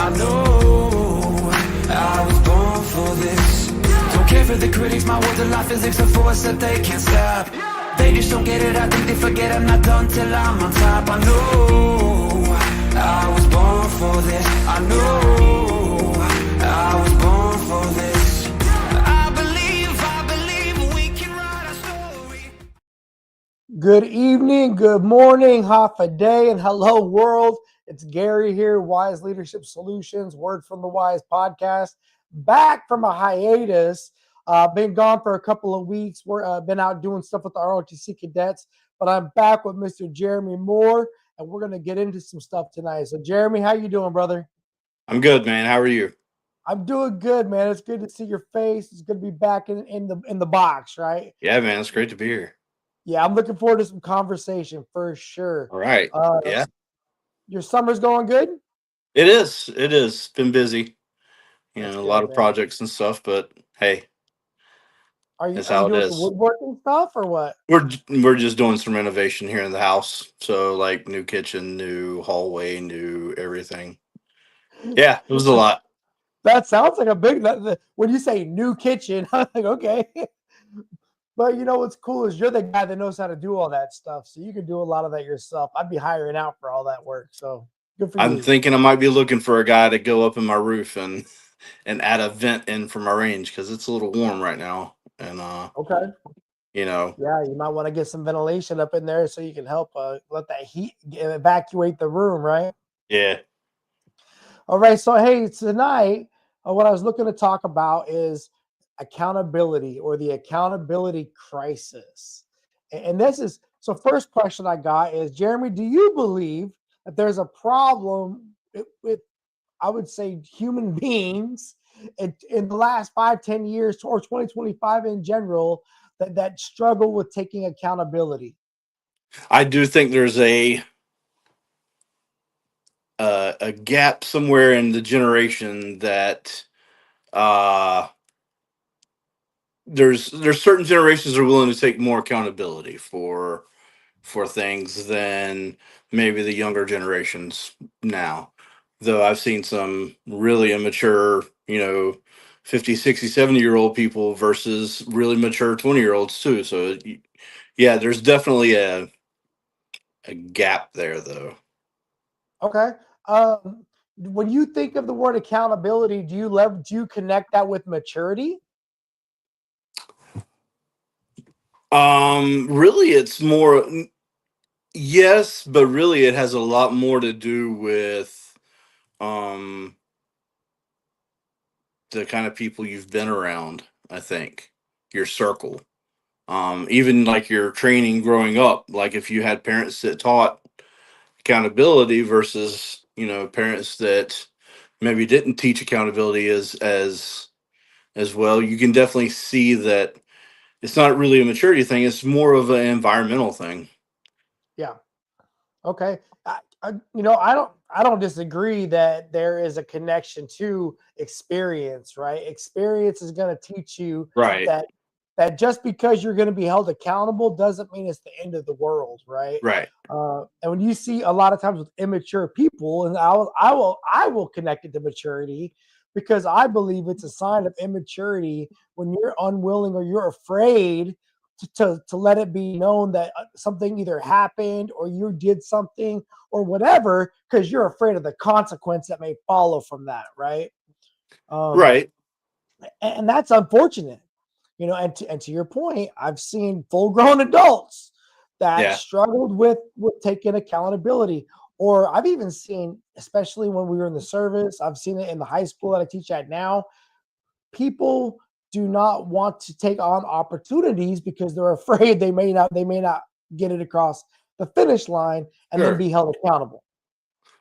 I know I was born for this. Don't care for the critics, my words are like physics, a force that they can't stop. They just don't get it, I think they forget I'm not done till I'm on top. I know I was born for this. I know I was born for this. I believe we can write our story. Good evening, good morning, hafa day, and hello world. It's Gary here, Wise Leadership Solutions, Word from the Wise podcast. Back from a hiatus. Been gone for a couple of weeks. We're been out doing stuff with the ROTC cadets, but I'm back with Mr. Jeremy Moore, and we're gonna get into some stuff tonight. So, Jeremy, how you doing, brother? I'm good, man. How are you? I'm doing good, man. It's good to see your face. It's good to be back in the box, right? Yeah, man. It's great to be here. Yeah, I'm looking forward to some conversation for sure. All right. Yeah, Your summer's going good? it is. It is. Been busy. That's A good, lot of man. projects and stuff, but hey, Are you that's are you how it doing some is. woodworking stuff or what? We're just doing some renovation here in the house. So like new kitchen, new hallway, new everything. Yeah, it was a lot. That sounds like a big. When you say new kitchen, I'm like, okay. But you know what's cool is you're the guy that knows how to do all that stuff, so you can do a lot of that yourself. I'd be hiring out for all that work, so good for I'm you. thinking I might be looking for a guy to go up in my roof and add a vent in for my range because it's a little warm right now. And Okay. you know, Yeah, you might want to get some ventilation up in there so you can help let that heat evacuate the room, right? yeah. All right. So, hey, tonight, what I was looking to talk about is accountability or the accountability crisis. And this is so, first question I got is Jeremy, do you believe that there's a problem with I would say, human beings in the last 5, 10 years or 2025 in general that struggle with taking accountability? I do think there's a gap somewhere in the generation that uh there's certain generations that are willing to take more accountability for things than maybe the younger generations now, though I've seen some really immature 50, 60, 70-year-old people versus really mature 20-year-olds too. So yeah, there's definitely a gap there though. Okay. When you think of the word accountability, do you connect that with maturity? Really it's more. Yes, but really it has a lot more to do with um the kind of people you've been around, I think. Your circle. Even like your training growing up, like if you had parents that taught accountability versus, parents that maybe didn't teach accountability as well, you can definitely see that it's not really a maturity thing, it's more of an environmental thing. Yeah. Okay. I don't disagree that there is a connection to experience, right? Experience is going to teach you Right. that just because you're going to be held accountable doesn't mean it's the end of the world, right? Right. And when you see a lot of times with immature people, and I will connect it to maturity because I believe it's a sign of immaturity when you're unwilling or you're afraid to let it be known that something either happened or you did something or whatever because you're afraid of the consequence that may follow from that, right? Um, Right. and that's unfortunate, and to your point, I've seen full grown adults that Yeah. struggled with taking accountability, or I've even seen, especially when we were in the service, I've seen it in the high school that I teach at now. People do not want to take on opportunities because they're afraid they may not get it across the finish line and then Sure. be held accountable,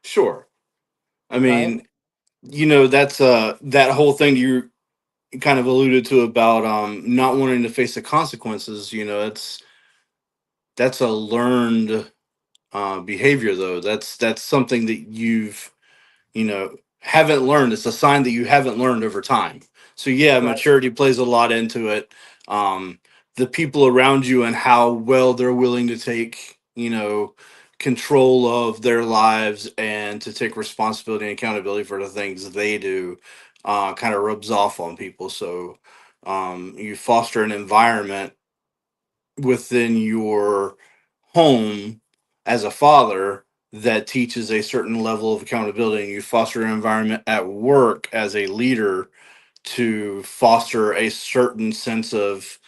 Sure. I right? mean, that's that whole thing you kind of alluded to about not wanting to face the consequences. That's a learned behavior though. That's something that you've haven't learned. It's a sign that you haven't learned over time. So yeah, Right. maturity plays a lot into it. um the people around you and how well they're willing to take control of their lives and to take responsibility and accountability for the things they do kind of rubs off on people. So you foster an environment within your home as a father that teaches a certain level of accountability, and you foster an environment at work as a leader to foster a certain sense of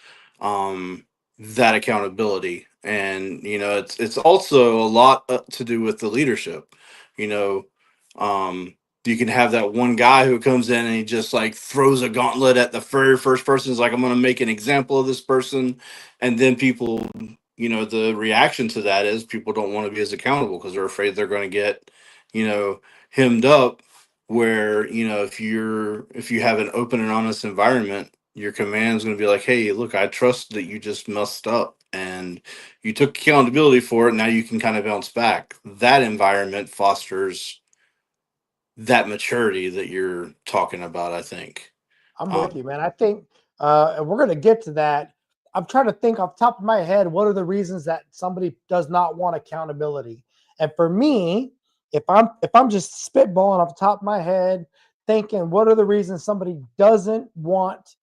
um, that accountability. And it's also a lot to do with the leadership. You know, you can have that one guy who comes in and he just like throws a gauntlet at the very first person. Is like, I'm going to make an example of this person, and then people, the reaction to that is people don't want to be as accountable because they're afraid they're going to get, hemmed up, where if you have an open and honest environment, your command is going to be like, hey, look, I trust that you just messed up and you took accountability for it. Now you can kind of bounce back. That environment fosters that maturity that you're talking about, I think. I'm with you, man. I think, and we're going to get to that. I'm trying to think off the top of my head, what are the reasons that somebody does not want accountability? And for me, if I'm just spitballing off the top of my head, thinking what are the reasons somebody doesn't want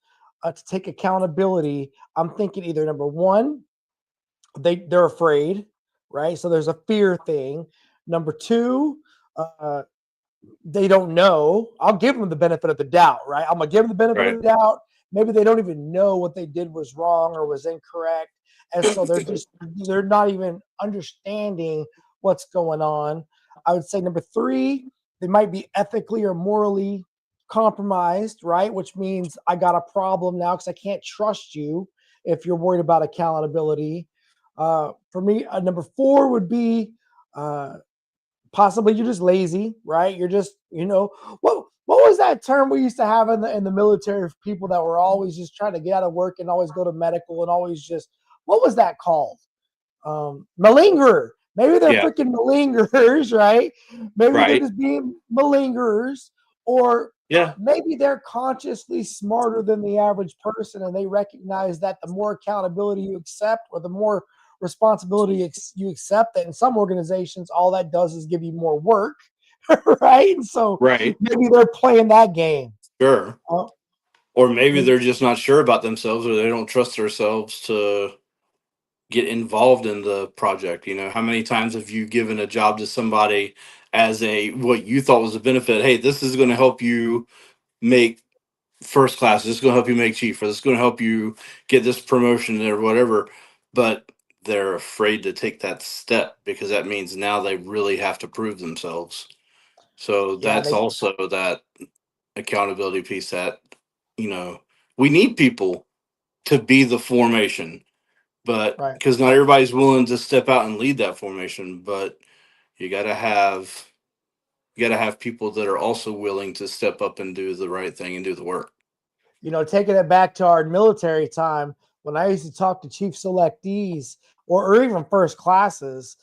to take accountability, I'm thinking either number one, they're afraid, right? So there's a fear thing. Number two, they don't know. I'll give them the benefit of the doubt, right? I'm gonna give them the benefit of the doubt. Maybe they don't even know what they did was wrong or was incorrect, and so they're not even understanding what's going on. I would say number three, they might be ethically or morally compromised, right? Which means I got a problem now because I can't trust you if you're worried about accountability. For me, number four would be possibly you're just lazy, right? You're just, what was that term we used to have in the military for people that were always just trying to get out of work and always go to medical and always just, what was that called? Malingerer. Maybe they're freaking malingerers, right? Maybe they're just being malingerers, or maybe they're consciously smarter than the average person and they recognize that the more accountability you accept or the more responsibility you accept, that in some organizations all that does is give you more work, right? And so maybe they're playing that game. Sure. Or maybe they're just not sure about themselves, or they don't trust themselves to get involved in the project. How many times have you given a job to somebody as what you thought was a benefit? Hey, this is going to help you make first class. This is going to help you make chief, or this is going to help you get this promotion or whatever. But they're afraid to take that step because that means now they really have to prove themselves. So that's also that accountability piece that, we need people to be the formation, but because not everybody's willing to step out and lead that formation, but you got to have people that are also willing to step up and do the right thing and do the work. Taking it back to our military time, when I used to talk to chief selectees or even first classes,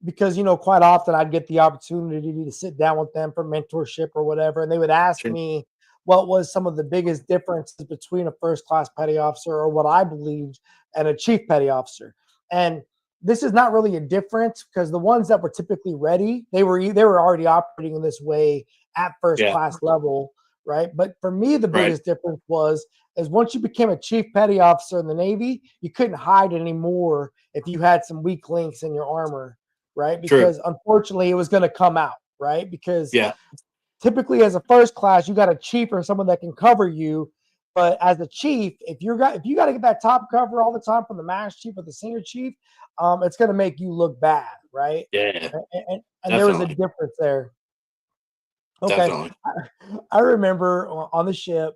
because, quite often I'd get the opportunity to sit down with them for mentorship or whatever. And they would ask me what was some of the biggest differences between a first class petty officer or what I believed and a chief petty officer. And this is not really a difference because the ones that were typically ready, they were already operating in this way at first class level. Right. But for me, the biggest difference is once you became a chief petty officer in the Navy, you couldn't hide anymore if you had some weak links in your armor. Right. Because unfortunately it was going to come out. Right. Because typically as a first class, you got a chief or someone that can cover you. But as a chief, if you got to get that top cover all the time from the master chief or the senior chief, it's going to make you look bad. Right. Yeah. And there was a difference there. Okay. Definitely. I remember on the ship,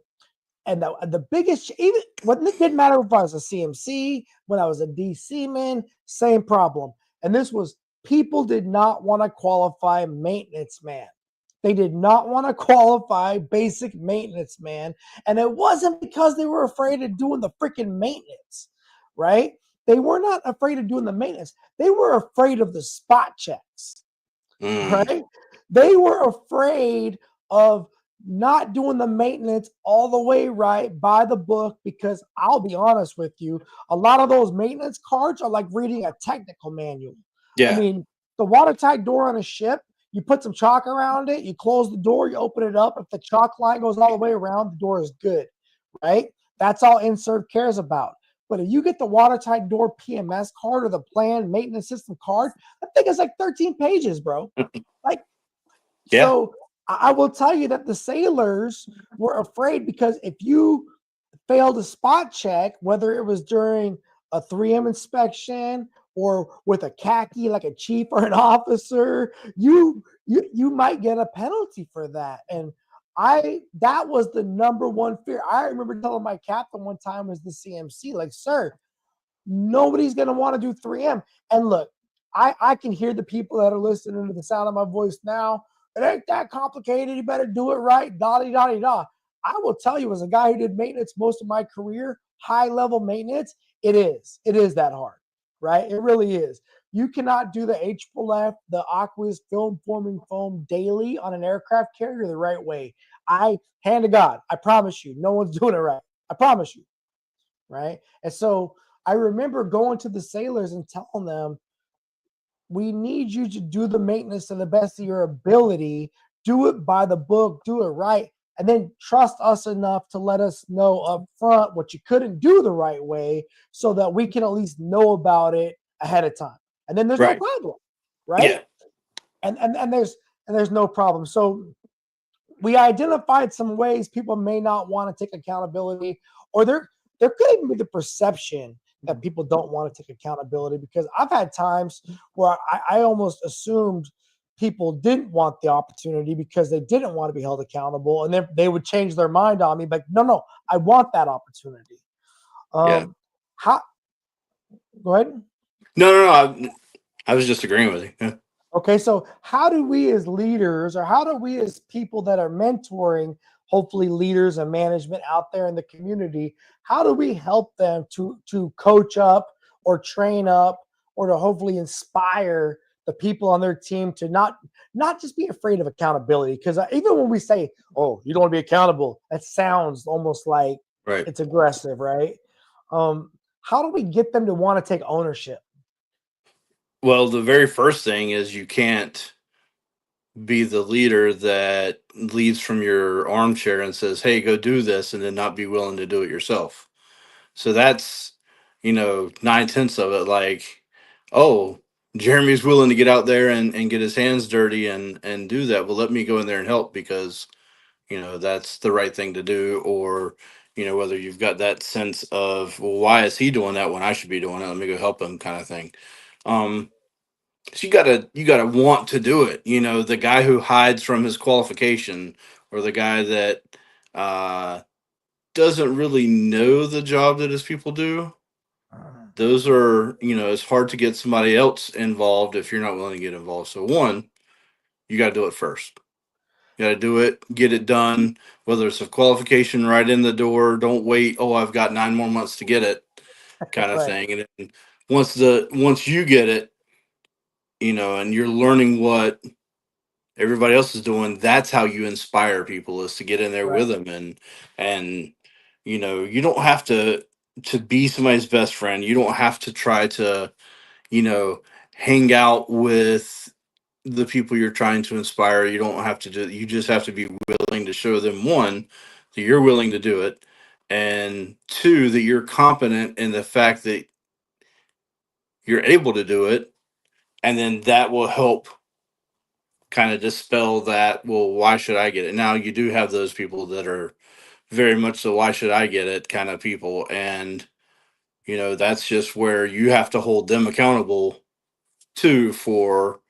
and the biggest, even when it didn't matter if I was a CMC, when I was a DC man, same problem. And this was people did not want to qualify maintenance man. They did not want to qualify basic maintenance man. And it wasn't because they were afraid of doing the freaking maintenance, right? They were not afraid of doing the maintenance. They were afraid of the spot checks, right? They were afraid of not doing the maintenance all the way right by the book, because I'll be honest with you, a lot of those maintenance cards are like reading a technical manual. Yeah. I mean, the watertight door on a ship, you put some chalk around it, you close the door, you open it up. If the chalk line goes all the way around, the door is good, right? That's all InServ cares about. But if you get the watertight door PMS card or the plan maintenance system card, I think it's like 13 pages, bro. Like, Yeah. so I will tell you that the sailors were afraid because if you failed a spot check, whether it was during a 3M inspection or with a khaki like a chief or an officer, you might get a penalty for that. And that was the number one fear. I remember telling my captain one time was the CMC, like, sir, nobody's going to want to do 3M. And look, I can hear the people that are listening to the sound of my voice now. It ain't that complicated. You better do it right. Da-di-da-di-da. I will tell you, as a guy who did maintenance most of my career, high-level maintenance, it is. It is that hard, right? It really is. You cannot do the HFF, the aqueous film forming foam daily on an aircraft carrier the right way. Hand to God, I promise you, no one's doing it right. I promise you, right? And so I remember going to the sailors and telling them, we need you to do the maintenance to the best of your ability. Do it by the book, do it right, and then trust us enough to let us know up front what you couldn't do the right way so that we can at least know about it ahead of time. And then there's no problem, right? Yeah. And there's no problem. So we identified some ways people may not want to take accountability, or there could even be the perception that people don't want to take accountability, because I've had times where I almost assumed people didn't want the opportunity because they didn't want to be held accountable, and then they would change their mind on me, like, no, I want that opportunity. Yeah. How? Go ahead. No. I was just agreeing with you. Yeah. Okay, so how do we as leaders, or how do we as people that are mentoring, hopefully leaders and management out there in the community, how do we help them to coach up or train up or to hopefully inspire the people on their team to not just be afraid of accountability? Because even when we say, oh, you don't want to be accountable, that sounds almost like it's aggressive, right? How do we get them to want to take ownership? Well, the very first thing is you can't be the leader that leads from your armchair and says, hey, go do this, and then not be willing to do it yourself. So that's, 9/10 of it. Like, oh, Jeremy's willing to get out there and get his hands dirty and do that. Well, let me go in there and help because, that's the right thing to do. Or, whether you've got that sense of, well, why is he doing that when I should be doing it? Let me go help him kind of thing. So you gotta want to do it. The guy who hides from his qualification, or the guy that doesn't really know the job that his people do. Those are, it's hard to get somebody else involved if you're not willing to get involved. So one, you got to do it first. You got to do it, get it done. Whether it's a qualification right in the door, don't wait. Oh, I've got 9 more months to get it, kind of Right. thing. And then once you get it, and you're learning what everybody else is doing, that's how you inspire people, is to get in there with them. And you don't have to be somebody's best friend. You don't have to try to hang out with the people you're trying to inspire. You don't have to do, you just have to be willing to show them, one, that you're willing to do it, and two, that you're competent in the fact that you're able to do it. And then that will help kind of dispel that, well, why should I get it? Now you do have those people that are very much the why should I get it kind of people. And, that's just where you have to hold them accountable too for,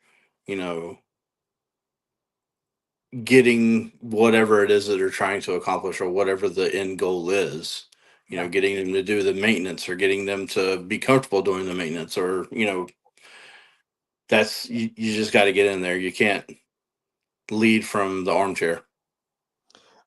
getting whatever it is that they're trying to accomplish, or whatever the end goal is, getting them to do the maintenance, or getting them to be comfortable doing the maintenance, or, that's, you just got to get in there. You can't lead from the armchair.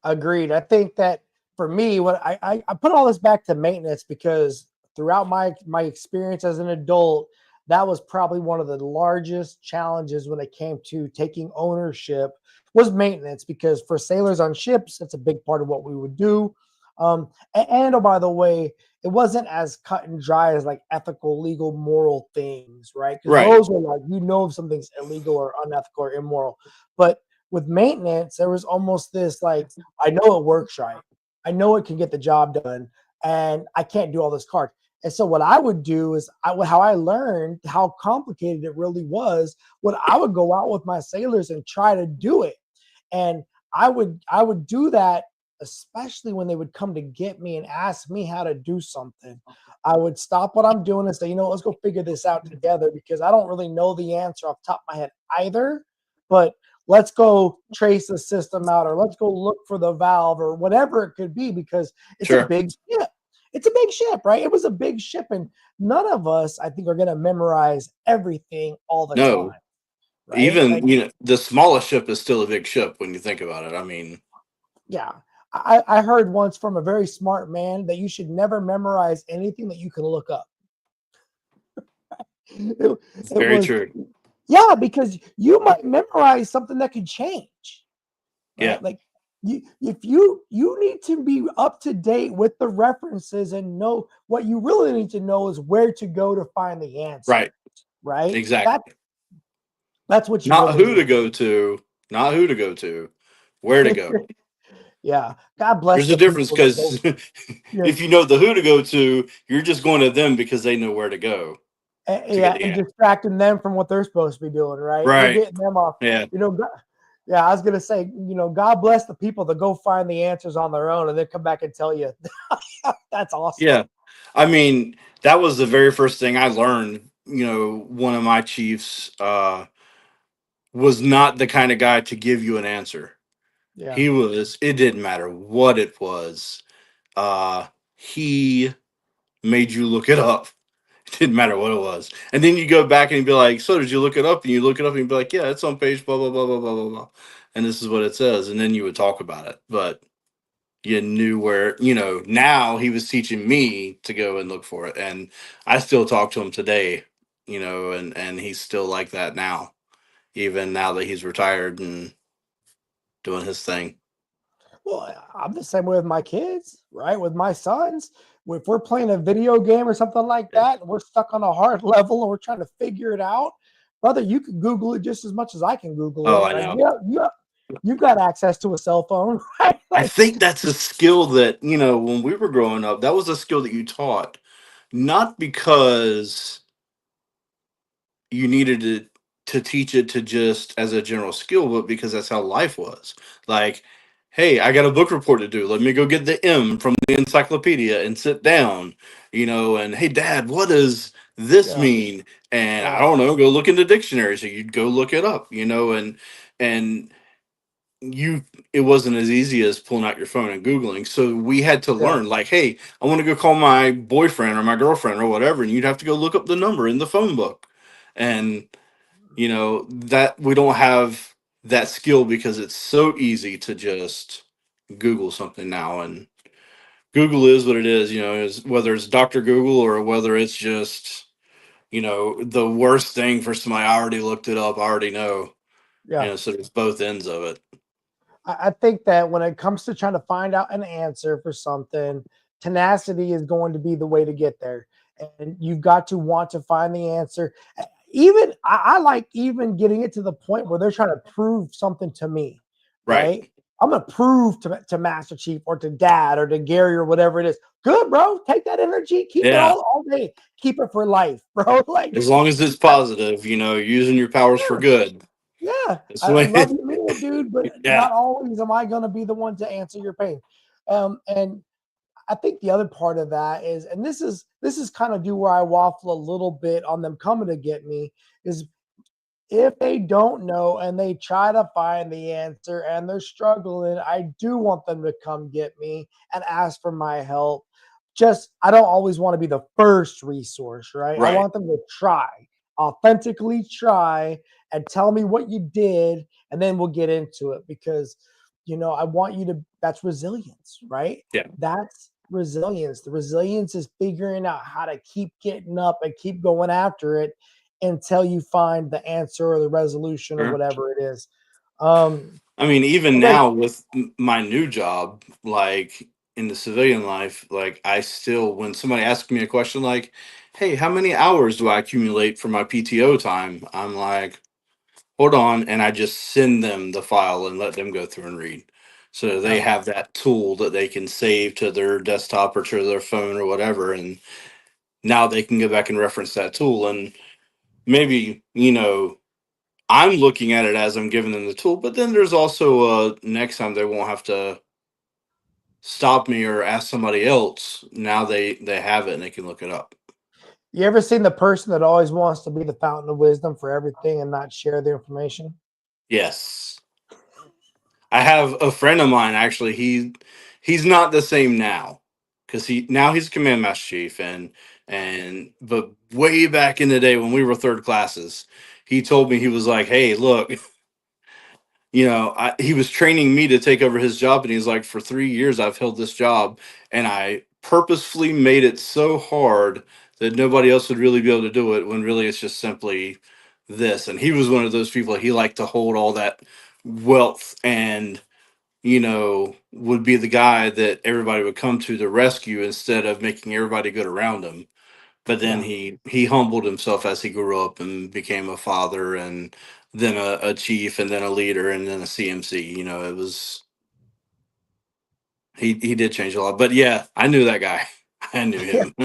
Agreed. I think that for me, what I put all this back to maintenance, because throughout my experience as an adult, that was probably one of the largest challenges when it came to taking ownership, was maintenance. Because for sailors on ships, it's a big part of what we would do. And oh, by the way, it wasn't as cut and dry as like ethical, legal, moral things, right? Because Right. those are like, if something's illegal or unethical or immoral. But with maintenance, there was almost this like, I know it works right. I know it can get the job done, and I can't do all this cards. And so what I would do is how I learned how complicated it really was. When I would go out with my sailors and try to do it, and I would do that, especially when they would come to get me and ask me how to do something. I would stop what I'm doing and say, let's go figure this out together, because I don't really know the answer off the top of my head either. But let's go trace the system out, or let's go look for the valve, or whatever it could be, because it's a Sure. big ship. It's a big ship, right? It was a big ship, and none of us, I think, are going to memorize everything all the No. time, right? Like, Even the smallest ship is still a big ship when you think about it. I mean, yeah. I heard once from a very smart man that you should never memorize anything that you can look up. it, it's it very was, true. yeah, because you might memorize something that could change, Yeah. right? Like, if you need to be up to date with the references and know what you really need to know is where to go to find the answer, Right. right? Exactly. That's what you Not really who to go to, not who to go to, where to go. Yeah. God bless There's a the difference, people that go. because Yeah. if you know the who to go to, you're just going to them because they know where to go to get the And answer. distracting them from what they're supposed to be doing, right? You're Right. getting them off. Yeah. Yeah, I was gonna say, God bless the people that go find the answers on their own and then come back and tell you. That's awesome. Yeah. I mean, that was the very first thing I learned. One of my chiefs was not the kind of guy to give you an answer. Yeah. It didn't matter what it was. He made you look it up. It didn't matter what it was. And then you go back and you'd be like, so did you look it up? And you look it up and you'd be like, yeah, it's on page blah, blah, blah, blah, blah, blah, blah. And this is what it says. And then you would talk about it. But you knew where, now he was teaching me to go and look for it. And I still talk to him today, and he's still like that now, even now that he's retired and doing his thing. Well, I'm the same way with my kids, right? With my sons. If we're playing a video game or something like that, and we're stuck on a hard level and we're trying to figure it out, brother, you can Google it just as much as I can Google Oh, it. I Like, know. yeah, you've got access to a cell phone, right? I Like, think that's a skill that, when we were growing up, that was a skill that you taught, not because you needed to teach it to just as a general skill, but because that's how life was. Like, hey, I got a book report to do. Let me go get the M from the encyclopedia and sit down, and hey, Dad, what does this yeah, mean? And I yeah, don't know, go look in the dictionary. So you'd go look it up, and it wasn't as easy as pulling out your phone and Googling. So we had to yeah, learn, like, hey, I want to go call my boyfriend or my girlfriend or whatever. And you'd have to go look up the number in the phone book. And, that we don't have that skill because it's so easy to just Google something now. And Google is what it is, whether it's Dr. Google or whether it's just, the worst thing for somebody. I already looked it up. I already know, yeah. so there's both ends of it. I think that when it comes to trying to find out an answer for something, tenacity is going to be the way to get there. And you've got to want to find the answer. Even I like even getting it to the point where they're trying to prove something to me, Right. right? I'm gonna prove to Master Chief or to Dad or to Gary or whatever it is. Good, bro. Take that energy, keep it Yeah. all day, keep it for life, bro. Like, As long as it's positive, using your powers for yeah. good. Yeah, That's the I way. love you, mean it, dude, but Yeah. not always am I going to be the one to answer your pain. And I think the other part of that is, and this is kind of do where I waffle a little bit on them coming to get me, is if they don't know and they try to find the answer and they're struggling, I do want them to come get me and ask for my help. Just, I don't always want to be the first resource, right? I Right. want them to try, authentically try, and tell me what you did, and then we'll get into it, because I want you to, that's resilience, right? Yeah. That's resilience. The resilience is figuring out how to keep getting up and keep going after it until you find the answer or the resolution or Sure. whatever it is. I mean, even Okay. now with my new job, like, in the civilian life, like I still, when somebody asks me a question like, "Hey, how many hours do I accumulate for my PTO time?" I'm like, "Hold on," and I just send them the file and let them go through and read. So they Yeah. have that tool that they can save to their desktop or to their phone or whatever, and now they can go back and reference that tool. And maybe, I'm looking at it as I'm giving them the tool, but then there's also next time they won't have to stop me or ask somebody else. Now they have it and they can look it up. You ever seen the person that always wants to be the fountain of wisdom for everything and not share the information? Yes. I have a friend of mine actually. He's not the same now because he's a command master chief, and but way back in the day when we were third classes, he told me, he was like, "Hey, look, he was training me to take over his job, and he's like, for 3 years I've held this job, and I purposefully made it so hard that nobody else would really be able to do it, when really it's just simply this." And he was one of those people, he liked to hold all that wealth, and would be the guy that everybody would come to the rescue instead of making everybody good around him. But then Yeah. he humbled himself as he grew up and became a father, and then a chief, and then a leader, and then a CMC. It was, he did change a lot. But yeah, I knew that guy. I knew Yeah. him.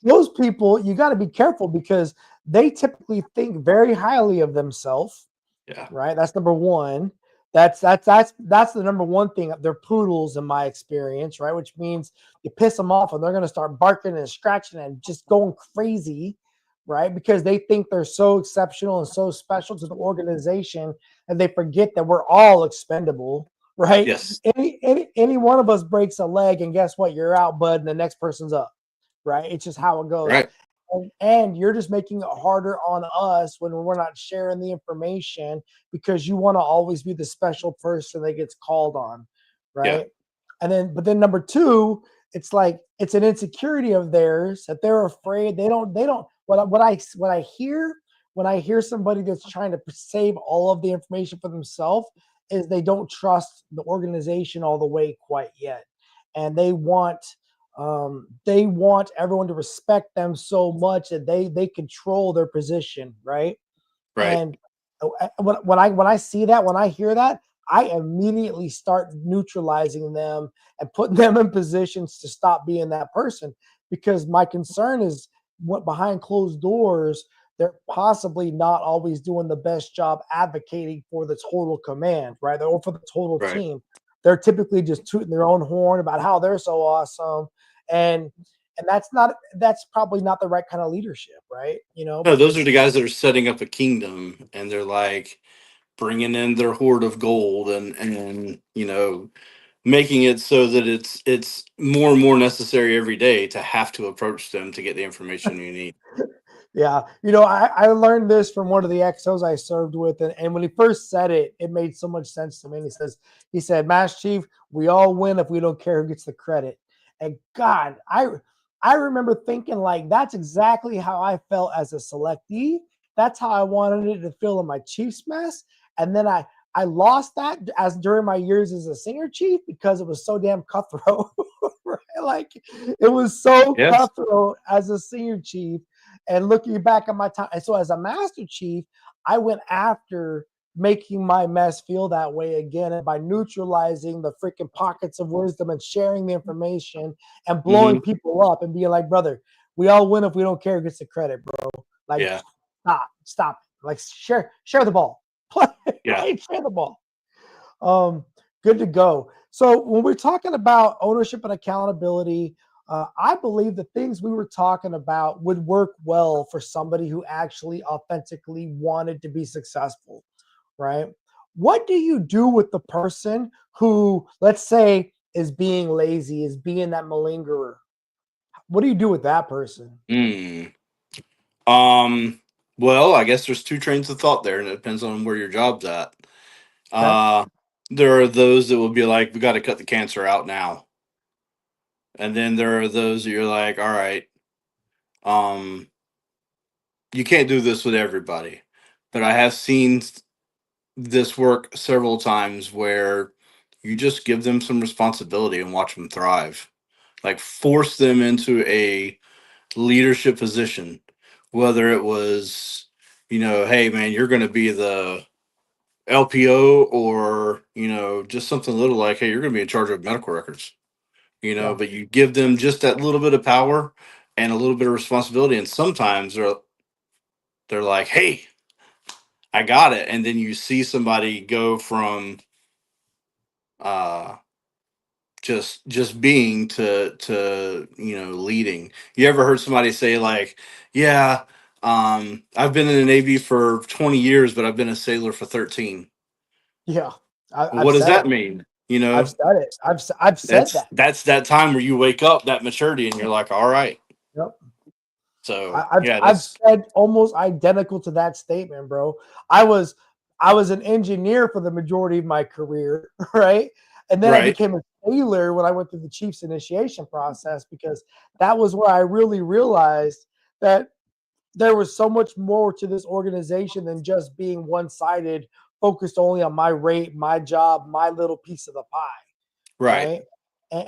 Those people, you got to be careful because they typically think very highly of themselves, Yeah. right? That's number one. That's the number one thing. They're poodles in my experience, right? Which means you piss them off and they're going to start barking and scratching and just going crazy, right? Because they think they're so exceptional and so special to the organization, and they forget that we're all expendable, right? Yes. Any one of us breaks a leg, and guess what? You're out, bud, and the next person's up, right? It's just how it goes. Right. And you're just making it harder on us when we're not sharing the information because you want to always be the special person that gets called on, Yeah. right? But then number two, it's like it's an insecurity of theirs that they're afraid they don't what I hear when I hear somebody that's trying to save all of the information for themselves is they don't trust the organization all the way quite yet, and they want everyone to respect them so much that they control their position, right? Right. And when I see that, when I hear that, I immediately start neutralizing them and putting them in positions to stop being that person, because my concern is what behind closed doors they're possibly not always doing the best job advocating for the total command, right? Or for the total Right. team. They're typically just tooting their own horn about how they're so awesome, and that's probably not the right kind of leadership, right? No, those are Because the guys that are setting up a kingdom, and they're like bringing in their hoard of gold, and making it so that it's more and more necessary every day to have to approach them to get the information you need. yeah, I learned this from one of the XOs I served with, and when he first said it, it made so much sense to me. And he said, Master Chief, we all win if we don't care who gets the credit. And God, I remember thinking like that's exactly how I felt as a selectee. That's how I wanted it to feel in my Chiefs mess. And then I lost that as during my years as a senior chief because it was so damn cutthroat. Right? Like it was so Yes. cutthroat as a senior chief. And looking back at my time, and so as a master chief, I went after making my mess feel that way again, and by neutralizing the freaking pockets of wisdom and sharing the information and blowing Hmm. people up and being like, brother, we all win if we don't care who gets the credit, bro. Like, Yeah. stop. Like, share the ball. Yeah. Right? Share the ball. Um, Good to go. So when we're talking about ownership and accountability, I believe the things we were talking about would work well for somebody who actually authentically wanted to be successful, right? What do you do with the person who, let's say, is being lazy, is being that malingerer? What do you do with that person? Mm. Um. Well, I guess there's two trains of thought there, and it depends on where your job's at. Okay. Uh, there are those that will be like, "We got to cut the cancer out now," and then there are those that you're like, "All right, um, you can't do this with everybody." But I have seen this work several times where You just give them some responsibility and watch them thrive. Like force them into a leadership position, whether it was, hey man, you're going to be the LPO, or just something little like, hey, you're going to be in charge of medical records. Yeah. But you give them just that little bit of power and a little bit of responsibility, and sometimes they're like, hey, I got it. And then you see somebody go from uh just being to leading. You ever heard somebody say like, yeah, I've been in the Navy for 20 years, but I've been a sailor for 13. Yeah. What I've does said that it. mean? I've said it. I've said That's that. that time where you wake up, that maturity, and you're like, all right. Yep. So I've yeah, I've that's said almost identical to that statement, bro. I was I was an engineer for the majority of my career, right? And then I right. became a sailor when I went through the Chiefs initiation process, because that was where I really realized that there was so much more to this organization than just being one-sided, focused only on my rate, my job, my little piece of the pie, Right. right?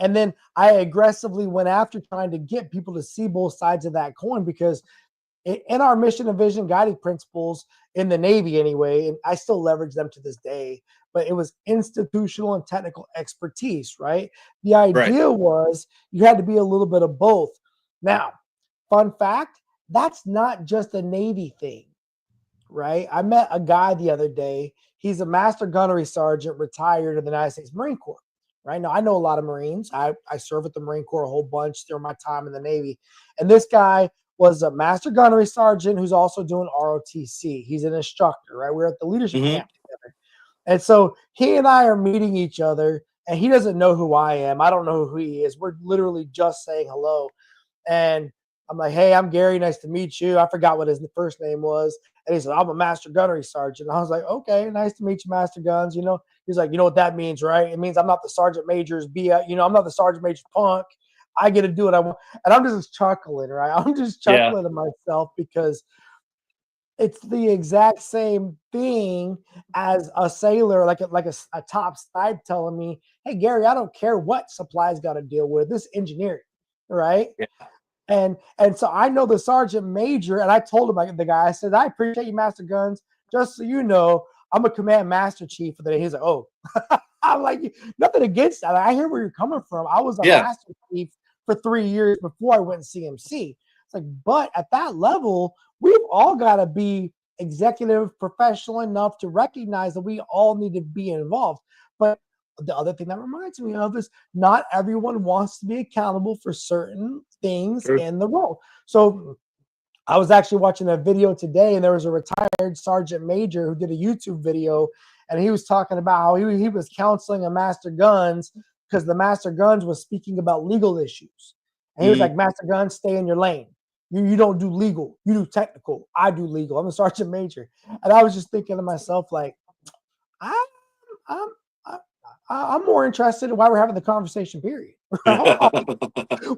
And then I aggressively went after trying to get people to see both sides of that coin, because in our mission and vision guiding principles in the Navy anyway, and I still leverage them to this day, but it was institutional and technical expertise, right? The Right. idea was you had to be a little bit of both. Now, fun fact, that's not just a Navy thing, right? I met a guy the other day. He's a master gunnery sergeant, retired in the United States Marine Corps. Right now, I know a lot of Marines. I served with the Marine Corps a whole bunch during my time in the Navy. And this guy was a master gunnery sergeant who's also doing ROTC. He's an instructor, right? We're at the leadership Hmm. camp together. And so he and I are meeting each other, and he doesn't know who I am. I don't know who he is. We're literally just saying hello. And I'm like, hey, I'm Gary. Nice to meet you. I forgot what his first name was. And he said, I'm a master gunnery sergeant. I was like, okay, nice to meet you, Master Guns. He's like, you know what that means, right? It means I'm not the sergeant major's I'm not the sergeant major's punk. I get to do what I want. And I'm just chuckling, right? I'm just Yeah. chuckling to myself, because it's the exact same thing as a sailor, like a top side telling me, hey, Gary, I don't care what supplies got to deal with. This engineering, right? Yeah. And so I know the sergeant major, and I told him, like, the guy, I said, I appreciate you, Master Guns. Just so you know, I'm a command master chief for the day. He's like, oh, I'm like, nothing against that. I hear where you're coming from. I was a Yeah. master chief for 3 years before I went CMC. It's like, but at that level, we've all got to be executive professional enough to recognize that we all need to be involved. But the other thing that reminds me of is not everyone wants to be accountable for certain things True. in the role. So I was actually watching a video today, and there was a retired sergeant major who did a YouTube video, and he was talking about how he was counseling a Master Guns because the Master Guns was speaking about legal issues. And he was Hmm. like, Master Guns, stay in your lane. You don't do legal. You do technical. I do legal. I'm a sergeant major. And I was just thinking to myself, like, I'm, I'm, I'm I'm more interested in why we're having the conversation, period.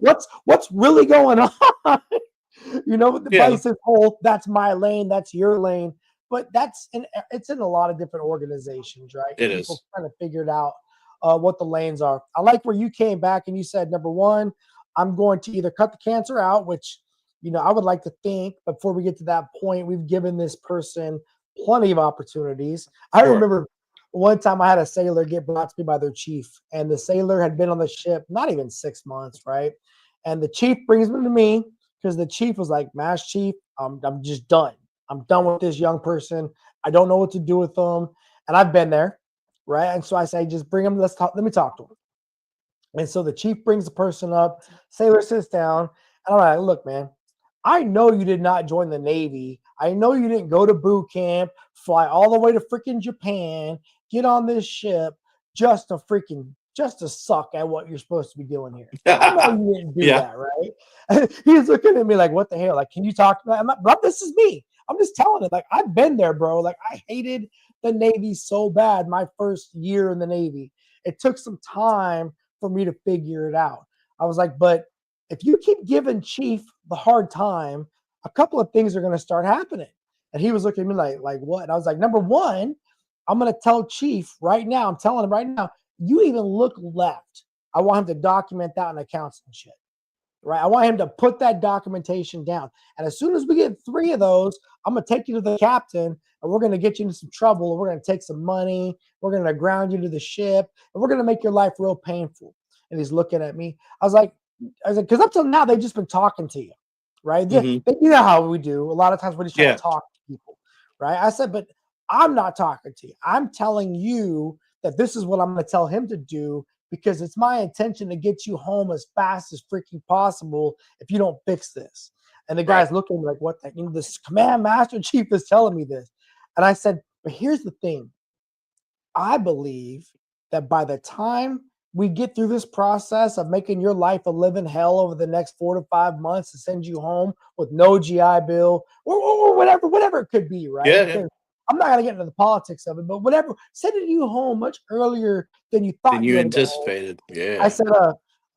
What's really going on? The Yeah. Bison whole, that's my lane, that's your lane. But it's in a lot of different organizations, right? It People is. kind of figured out what the lanes are. I like where you came back and you said, number one, I'm going to either cut the cancer out, which, I would like to think before we get to that point, we've given this person plenty of opportunities. I Sure. remember one time I had a sailor get brought to me by their chief, and the sailor had been on the ship not even 6 months, right? And the chief brings him to me because the chief was like, Mass Chief, I'm just done. I'm done with this young person. I don't know what to do with them. And I've been there, right? And so I say, just bring him, let me talk to him. And so the chief brings the person up, sailor sits down, and I'm like, look, man, I know you did not join the Navy. I know you didn't go to boot camp, fly all the way to freaking Japan, get on this ship just to suck at what you're supposed to be doing here. I know you didn't do Yeah. that, right? He's looking at me like, what the hell? Like, can you talk to me? I'm not, bro, this is me. I'm just telling it. Like, I've been there, bro. Like, I hated the Navy so bad my first year in the Navy. It took some time for me to figure it out. I was like, but if you keep giving Chief the hard time, a couple of things are going to start happening. And he was looking at me like what? And I was like, number one, I'm going to tell Chief right now. I'm telling him right now, you even look left, I want him to document that in accounts and shit. Right? I want him to put that documentation down. And as soon as we get 3 of those, I'm gonna take you to the captain and we're gonna get you into some trouble. And we're gonna take some money. We're gonna ground you to the ship, and we're gonna make your life real painful. And he's looking at me. I was like, because up till now they've just been talking to you, right? Mhm. You know how we do. A lot of times we're just trying Yeah. to talk to people, right? I said, but I'm not talking to you. I'm telling you that this is what I'm going to tell him to do, because it's my intention to get you home as fast as freaking possible if you don't fix this. And the guy's Right. looking like, what the, this command master chief is telling me this. And I said, but here's the thing. I believe that by the time we get through this process of making your life a living hell over the next 4 to 5 months to send you home with no GI Bill or whatever it could be, right? Yeah. Because I'm not going to get into the politics of it, but whatever, sending you home much earlier than you Than thought you you were going to go home. anticipated. I Yeah. said,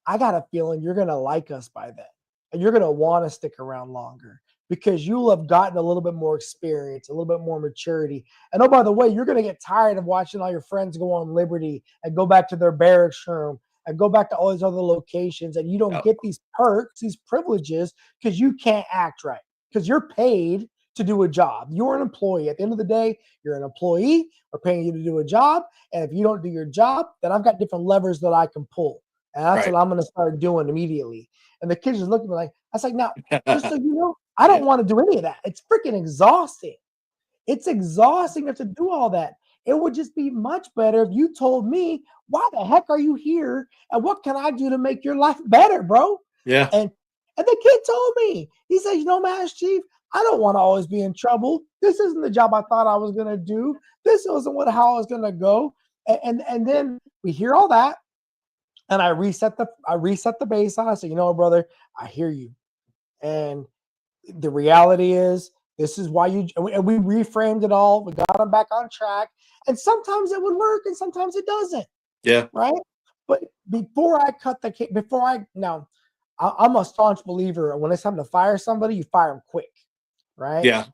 I got a feeling you're going to like us by then, and you're going to want to stick around longer because you'll have gotten a little bit more experience, a little bit more maturity. And oh, by the way, you're going to get tired of watching all your friends go on Liberty and go back to their barracks room and go back to all these other locations, and you don't Yep. get these perks, these privileges, because you can't act right, because you're paid to do a job. You're an employee. At the end of the day, you're an employee. We're paying you to do a job. And if you don't do your job, then I've got different levers that I can pull. And that's Right. what I'm going to start doing immediately. And the kids just looking at me like, I was like, now, just so you know, I Yeah. don't want to do any of that. It's freaking exhausting. It's exhausting to have to do all that. It would just be much better if you told me, why the heck are you here? And what can I do to make your life better, bro? Yeah. And the kid told me, he said, you know, Master Chief, I don't want to always be in trouble. This isn't the job I thought I was going to do. This wasn't how I was going to go. And then we hear all that. And I reset the baseline. I said, you know what, brother, I hear you. And the reality is, this is why you, and we reframed it all. We got them back on track. And sometimes it would work and sometimes it doesn't. Yeah. Right. But before I cut the cake, I'm a staunch believer. When it's time to fire somebody, you fire them quick. Right. Yeah.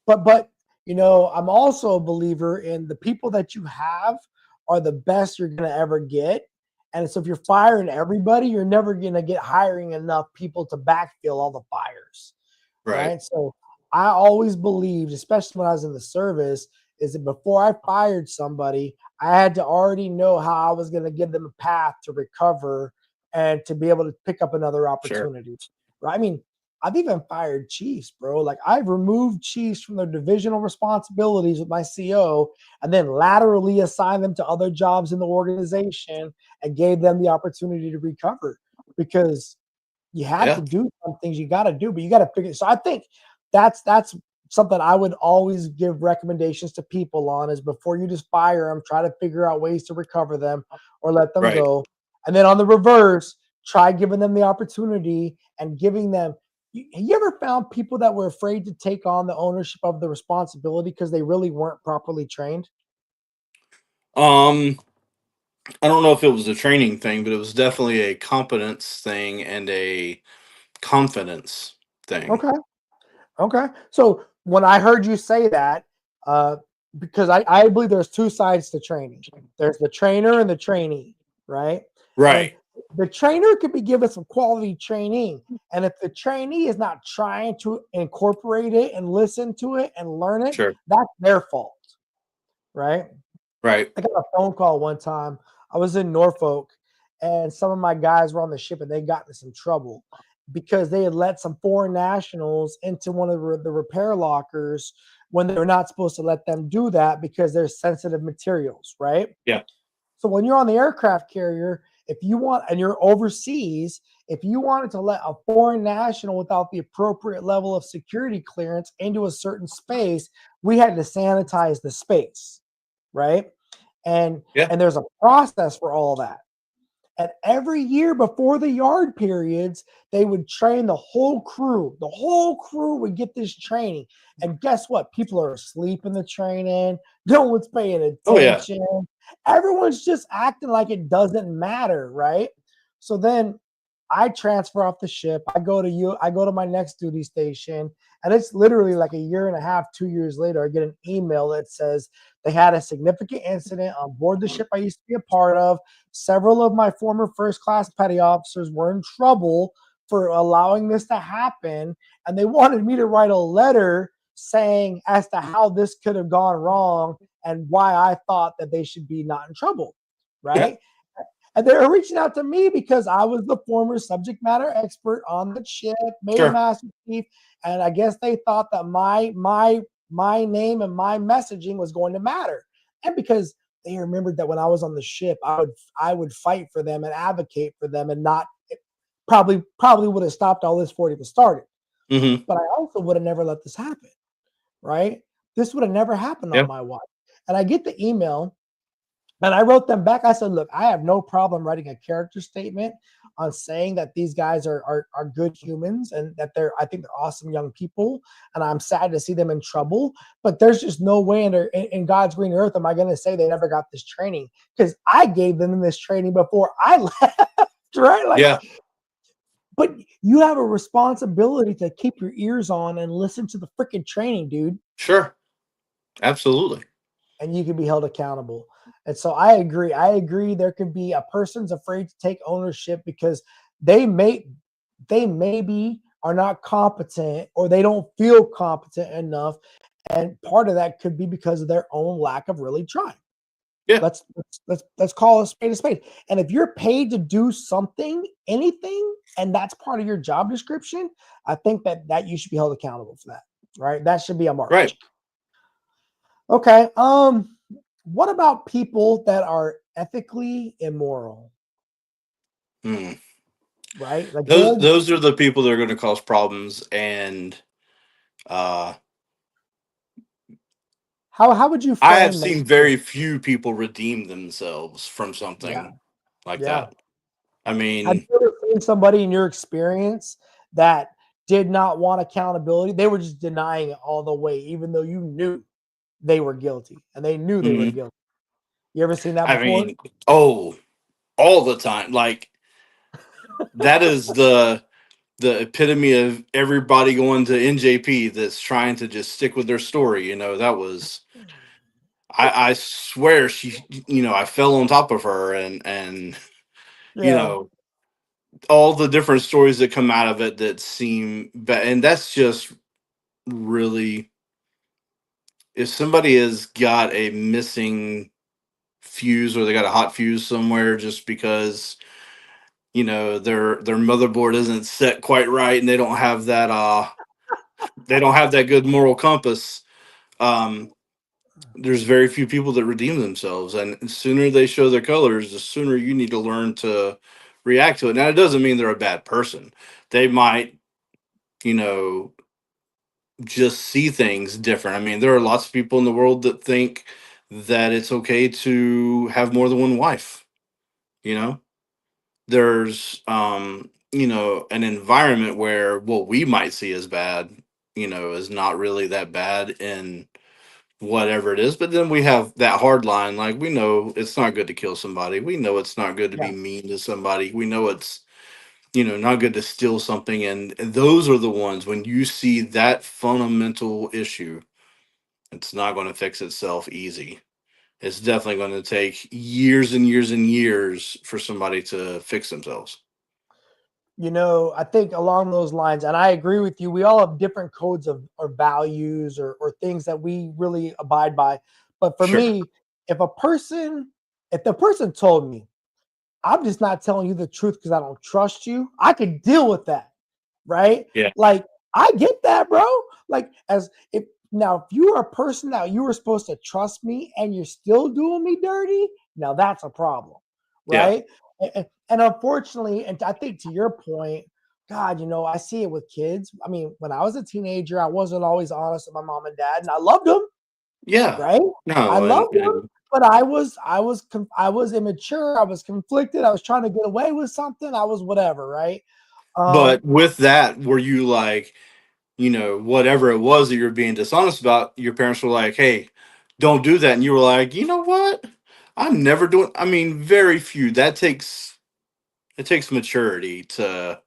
But you know, I'm also a believer in the people that you have are the best you're going to ever get. And so if you're firing everybody, you're never going to get hiring enough people to backfill all the fires. Right. So I always believed, especially when I was in the service, is that before I fired somebody, I had to already know how I was going to give them a path to recover and to be able to pick up another opportunity. Sure. Right. I mean, I've even fired chiefs, bro. Like, I've removed chiefs from their divisional responsibilities with my CO and then laterally assigned them to other jobs in the organization and gave them the opportunity to recover, because you have to do some things you got to do, but you got to figure. So I think that's something I would always give recommendations to people on, is before you just fire them, try to figure out ways to recover them or let them go. And then on the reverse, try giving them the opportunity and giving them. You ever found people that were afraid to take on the ownership of the responsibility because they really weren't properly trained? I don't know if it was a training thing, but it was definitely a competence thing and a confidence thing. Okay. So when I heard you say that, because I believe there's 2 sides to training. There's the trainer and the trainee, right? Right. And the trainer could be given some quality training. And if the trainee is not trying to incorporate it and listen to it and learn it, Sure. that's their fault, right? Right. I got a phone call one time. I was in Norfolk, and some of my guys were on the ship, and they got into some trouble because they had let some foreign nationals into one of the repair lockers when they were not supposed to let them do that because they're sensitive materials, right? Yeah. So when you're on the aircraft carrier, if you want, and you're overseas, if you wanted to let a foreign national without the appropriate level of security clearance into a certain space, we had to sanitize the space, right? And there's a process for all that. And every year before the yard periods, they would train the whole crew. The whole crew would get this training. And guess what? People are asleep in the training. No one's paying attention. Oh, yeah. Everyone's just acting like it doesn't matter, right? So then I transfer off the ship. I go to my next duty station, and it's literally like a year and a half, 2 years later, I get an email that says they had a significant incident on board the ship I used to be a part of. Several of my former first class petty officers were in trouble for allowing this to happen, and they wanted me to write a letter saying as to how this could have gone wrong and why I thought that they should be not in trouble, Yeah. right? And they're reaching out to me because I was the former subject matter expert on the ship, made a Sure. master chief, and I guess they thought that my name and my messaging was going to matter. And because they remembered that when I was on the ship, I would fight for them and advocate for them, and not probably would have stopped all this before it even started. Hmm. But I also would have never let this happen, right? This would have never happened on Yeah. my watch. And I get the email, and I wrote them back. I said, look, I have no problem writing a character statement on saying that these guys are good humans and that I think they're awesome young people. And I'm sad to see them in trouble. But there's just no way in God's green earth am I going to say they never got this training, because I gave them this training before I left, right? Like, Yeah. but you have a responsibility to keep your ears on and listen to the freaking training, dude, Sure. Absolutely. and you can be held accountable. And so I agree. I agree. There could be a person's afraid to take ownership because they maybe are not competent, or they don't feel competent enough. And part of that could be because of their own lack of really trying. Yeah. Let's call a spade a spade. And if you're paid to do something, anything, and that's part of your job description, I think that you should be held accountable for that. Right? That should be a mark. Right. Okay. What about people that are ethically immoral? Hmm. Right? Like Those are the people that are going to cause problems, and uh, how would you I have frame those seen people? very few people redeem themselves from Yeah, something like yeah. that. I Have mean, you ever seen somebody in your experience that did not want accountability? They were just denying it all the way, even though you knew they were guilty and they knew they were mhm. guilty. You ever seen that I before? mean, oh, all the time. Like that is the epitome of everybody going to NJP that's trying to just stick with their story. That was I swear I fell on top of her, and you Yeah, know all the different stories that come out of it that seem and that's just really, if somebody has got a missing fuse or they got a hot fuse somewhere just because their motherboard isn't set quite right and they don't have that good moral compass. um there's very few people that redeem themselves, and the sooner they show their colors, the sooner you need to learn to react to it. Now, it doesn't mean they're a bad person. They might you know just see things different. I mean, there are lots of people in the world that think that it's okay to have more than one wife. You know, there's an environment where what we might see as bad, is not really that bad in whatever it is. But then we have that hard line, like we know it's not good to kill somebody. We know it's not good to yeah. be mean to somebody. We know it's not good to steal something. And those are the ones when you see that fundamental issue, it's not going to fix itself easy. It's definitely going to take years and years and years for somebody to fix themselves. I think along those lines, and I agree with you, we all have different codes of or values or things that we really abide by. But for Sure. me, if the person told me, I'm just not telling you the truth because I don't trust you, I could deal with that, right? Yeah. Like, I get that, bro. Like, if you are a person that you were supposed to trust me and you're still doing me dirty, now that's a problem, Yeah. right? And unfortunately, and I think to your point, God, I see it with kids. I mean, when I was a teenager, I wasn't always honest with my mom and dad, and I loved them, Yeah. right? I No, loved them, and but I was immature. I was conflicted. I was trying to get away with something. I was whatever, right? but Um, with that, were you like, whatever it was that you're being dishonest about, your parents were like, "Hey, don't do that," and you were like, "You know what? I'm never doing." I mean, very few. That takes It takes maturity to,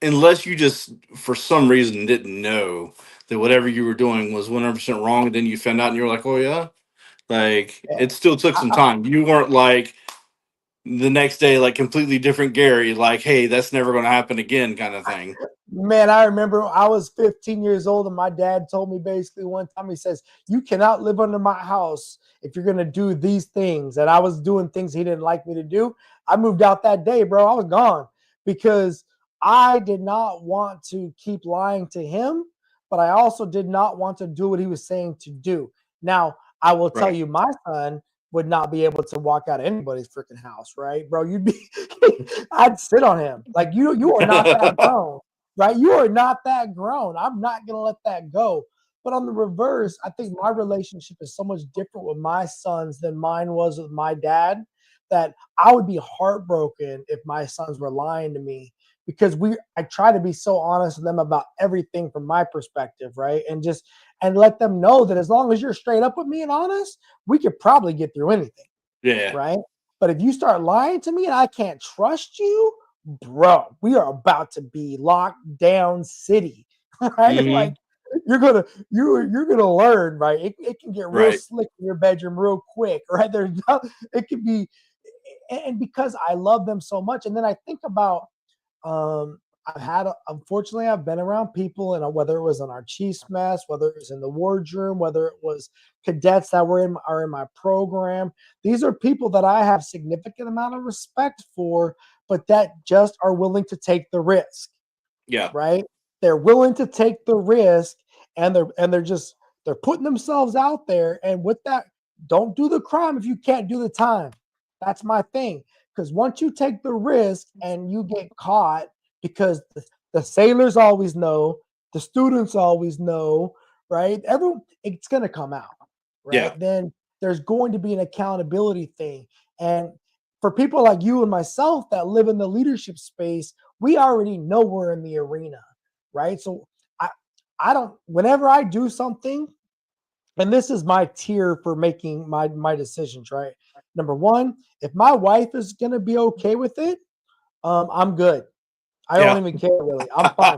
unless you just for some reason didn't know that whatever you were doing was 100% wrong, and then you found out and you're like, oh yeah, like Yeah. it still took some time. You weren't like the next day, like completely different Gary, like, hey, that's never going to happen again, kind of thing. Man, I remember I was 15 years old, and my dad told me basically one time, he says, "You cannot live under my house if you're going to do these things." And I was doing things he didn't like me to do. I moved out that day, bro. I was gone because I did not want to keep lying to him, but I also did not want to do what he was saying to do. Now, I will tell Right. you, my son would not be able to walk out of anybody's freaking house, right, bro? You'd be, I'd sit on him like you are not that grown, right? You are not that grown. I'm not going to let that go. But on the reverse, I think my relationship is so much different with my sons than mine was with my dad, that I would be heartbroken if my sons were lying to me, because I try to be so honest with them about everything from my perspective, right? And let them know that as long as you're straight up with me and honest, we could probably get through anything, Yeah. right? But if you start lying to me and I can't trust you, bro, we are about to be locked down city, right? Hmm. Like you're gonna learn, right? It can get real Right. slick in your bedroom real quick, right? It can be, and because I love them so much, and then I think about um, unfortunately, I've been around people, and whether it was in our Chiefs mess, whether it was in the wardroom, whether it was cadets that are in my program. These are people that I have significant amount of respect for, but that just are willing to take the risk, Yeah. right? They're willing to take the risk, and they're putting themselves out there. And with that, don't do the crime if you can't do the time. That's my thing. Because once you take the risk and you get caught, because the sailors always know, the students always know, right? Everyone, it's going to come out, Yeah. right? Then there's going to be an accountability thing. And for people like you and myself that live in the leadership space, we already know we're in the arena, right? So I I don't, whenever I do something, and this is my tier for making my decisions, right? Number one, if my wife is gonna be okay with it, I'm good. I don't Yeah. even care really. I'm fine.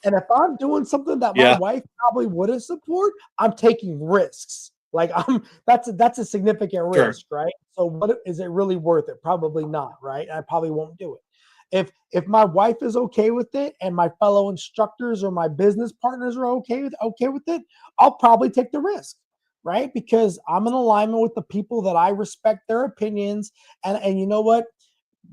And if I'm doing something that my Yeah. wife probably wouldn't support, I'm taking risks. Like that's a significant Sure. risk, right? So what is it really worth it? Probably not, right? I probably won't do it. If my wife is okay with it and my fellow instructors or my business partners are okay with it, I'll probably take the risk, right? Because I'm in alignment with the people that I respect their opinions, and you know what?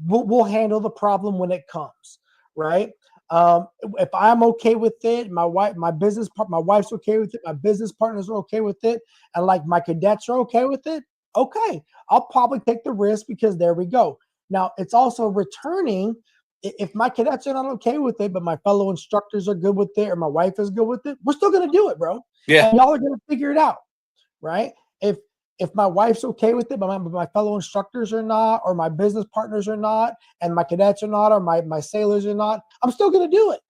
We'll handle the problem when it comes, right? If I'm okay with it, my wife's okay with it, my business partners are okay with it, and like my cadets are okay with it, okay, I'll probably take the risk, because there we go. Now it's also returning. If my cadets are not okay with it, but my fellow instructors are good with it, or my wife is good with it, we're still gonna do it, bro. Yeah. And y'all are gonna figure it out, right? If my wife's okay with it, but my fellow instructors are not, or my business partners are not, and my cadets are not, or my sailors are not, I'm still going to do it.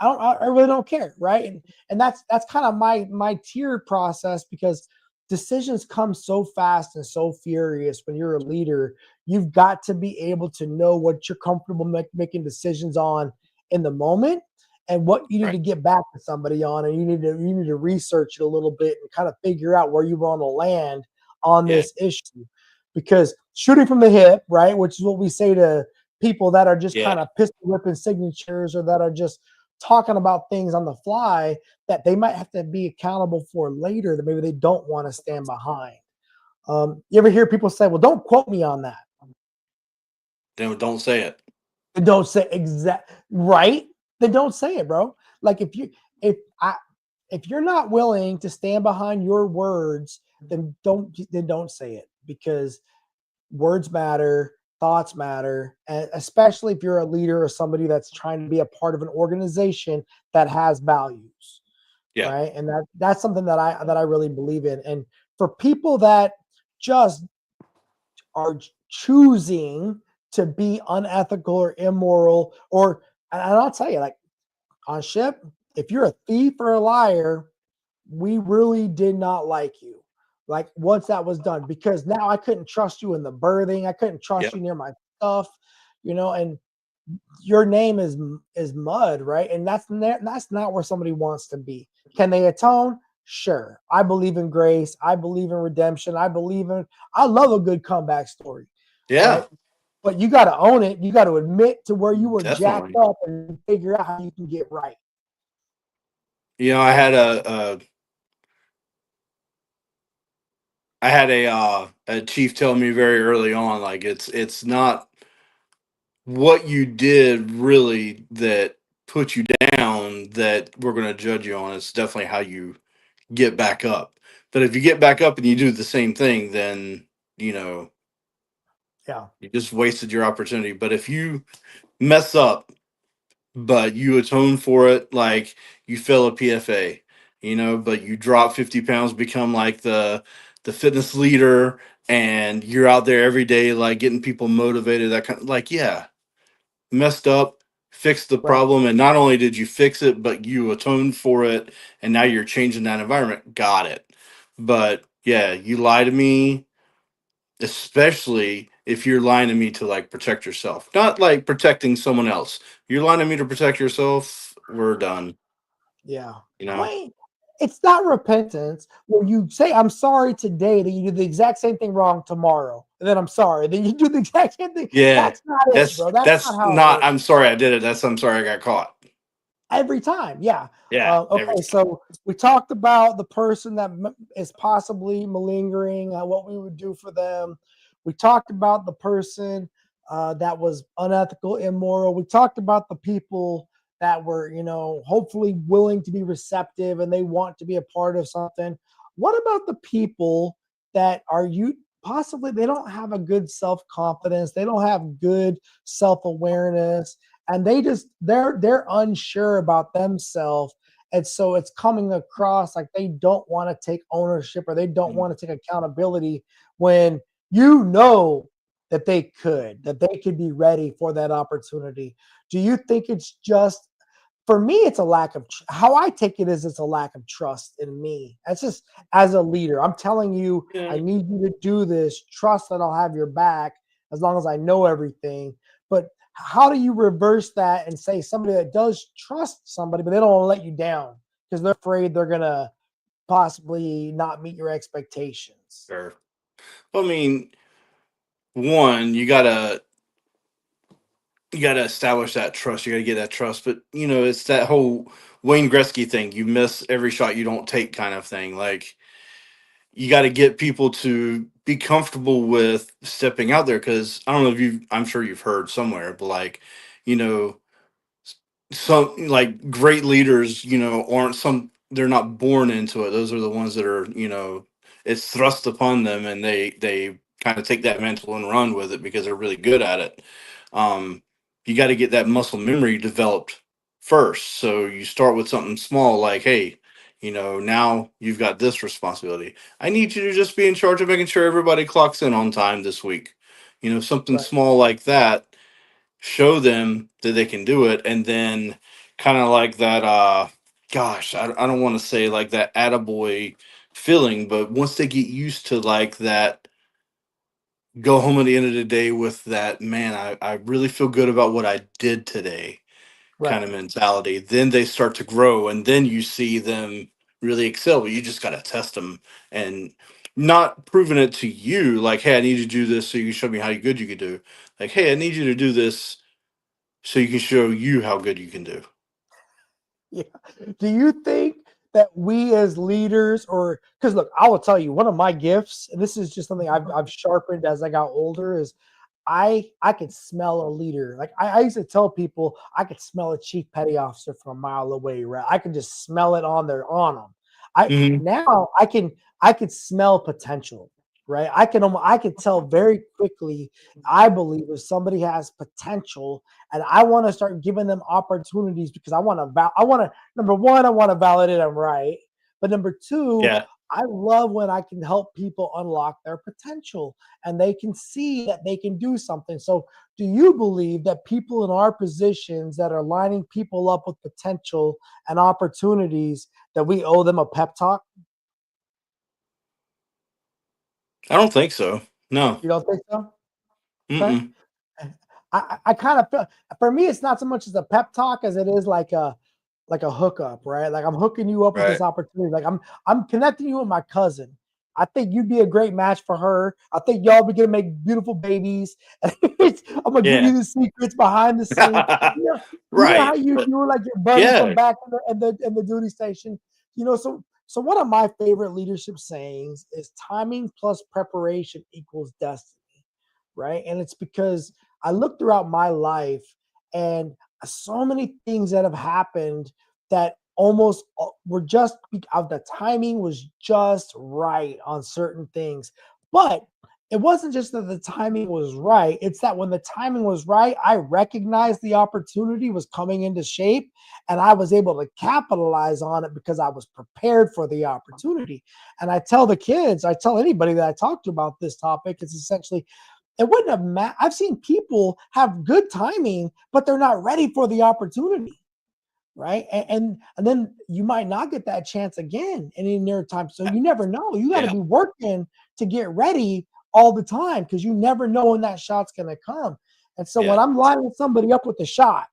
I really don't care, right? And that's kind of my tiered process, because decisions come so fast and so furious when you're a leader. You've got to be able to know what you're comfortable making decisions on in the moment, and what you need Right. to get back to somebody on, and you need to research it a little bit and kind of figure out where you want to land on Yeah. this issue. Because shooting from the hip, right, which is what we say to people that are just Yeah. kind of pistol whipping signatures, or that are just talking about things on the fly that they might have to be accountable for later, that maybe they don't want to stand behind. You ever hear people say, well, don't quote me on that? Then don't say it. Then don't say exact right. Then don't say it, bro. Like if you're not willing to stand behind your words, then don't say it, because words matter, thoughts matter, and especially if you're a leader or somebody that's trying to be a part of an organization that has values, Yeah. right? And that's something that I really believe in. And for people that just are choosing to be unethical or immoral, and I'll tell you, like on ship, if you're a thief or a liar, we really did not like you. Like once that was done, because now I couldn't trust you in the berthing, I couldn't trust Yep. you near my stuff, and your name is mud, right? And that's not where somebody wants to be. Can they atone? Sure. I believe in grace. I believe in redemption. I love a good comeback story, Yeah, right? But you got to own it. You got to admit to where you were jacked definitely. up and figure out how you can get right. I had a chief tell me very early on, like it's not what you did really that put you down that we're going to judge you on. It's definitely how you get back up. But if you get back up and you do the same thing, then you know Yeah. you just wasted your opportunity. But if you mess up, but you atone for it, like you fail a PFA, but you drop 50 pounds, become like the fitness leader, and you're out there every day, like getting people motivated. That kind of like, yeah, messed up, fixed the Right. problem, and not only did you fix it, but you atoned for it, and now you're changing that environment. Got it. But yeah, you lie to me, especially if you're lying to me to like protect yourself, not like protecting someone else. You're lying to me to protect yourself. We're done. Yeah. You know. Wait, it's not repentance where you say, I'm sorry today, that you do the exact same thing wrong tomorrow. And then I'm sorry. Then you do the exact same thing. Yeah, That's not it, bro. That's not that's how it not. works. I'm sorry I did it. That's I'm sorry I got caught. Every time. Yeah. Yeah, every Okay. So we talked about the person that is possibly malingering, what we would do for them. We talked about the person that was unethical, immoral. We talked about the people that were, hopefully willing to be receptive and they want to be a part of something. What about the people that are you possibly they don't have a good self confidence, they don't have good self awareness, and they're unsure about themselves, and so it's coming across like they don't want to take ownership or they don't Mhm. want to take accountability when that they could be ready for that opportunity. Do you think it's just for me, it's a lack of how I take it is it's a lack of trust in me. That's just as a leader. I'm telling you, I Yeah. need you to do this. Trust that I'll have your back as long as I know everything. But how do you reverse that and say somebody that does trust somebody, but they don't want to let you down because they're afraid they're gonna possibly not meet your expectations? Sure. Well, I mean, one, you gotta establish that trust. You gotta get that trust. But it's that whole Wayne Gretzky thing. You miss every shot you don't take, kind of thing. Like you got to get people to be comfortable with stepping out there. Because I don't know if I'm sure you've heard somewhere, but like, you know, some like great leaders, aren't they're not born into it. Those are the ones that are, it's thrust upon them, and they kind of take that mantle and run with it because they're really good at it. um you got to get that muscle memory developed first. So you start with something small, like, hey, now you've got this responsibility. I need you to just be in charge of making sure everybody clocks in on time this week. Something Right. small like that, show them that they can do it, and then kind of like that gosh, I don't want to say like that attaboy feeling, but once they get used to like that, go home at the end of the day with that, man, I really feel good about what I did today kind Right. of mentality, then they start to grow, and then you see them really excel. But you just got to test them, and not proving it to you like, hey, I need you to do this so you can show me how good you can do. Like, hey, I need you to do this so you can show you how good you can do. Yeah. Do you think that we as leaders, or because look, I will tell you, one of my gifts, and this is just something I've sharpened as I got older, is I could smell a leader. Like I used to tell people I could smell a chief petty officer from a mile away, right? I can just smell it on them. I Hmm. now I could smell potential, right? I could tell very quickly, I believe, if somebody has potential, and I want to start giving them opportunities because I want to number one, I want to validate them, right? But number two, Yeah, I love when I can help people unlock their potential and they can see that they can do something. So, do you believe that people in our positions that are lining people up with potential and opportunities, that we owe them a pep talk? I don't think so. No. You don't think so? Okay. Mm-mm. I kind of feel, for me, it's not so much as a pep talk as it is like a hookup, right? Like I'm hooking you up with this Right. opportunity. Like I'm connecting you with my cousin. I think you'd be a great match for her. I think y'all be gonna make beautiful babies. I'm gonna give Yeah. you the secrets behind the scenes. You know how Right. you do like your buddy from Yeah. back in the duty station. So one of my favorite leadership sayings is timing plus preparation equals destiny, right? And it's because I look throughout my life and so many things that have happened that almost were just the timing was just right on certain things. But it wasn't just that the timing was right, it's that when the timing was right, I recognized the opportunity was coming into shape and I was able to capitalize on it because I was prepared for the opportunity. And I tell the kids, I tell anybody that I talk to about this topic, it's essentially it wouldn't have I've seen people have good timing, but they're not ready for the opportunity, right? And then you might not get that chance again any near time. So you never know. You got to Yeah. be working to get ready all the time because you never know when that shot's going to come. And so when Yeah. I'm lining somebody up with the shot,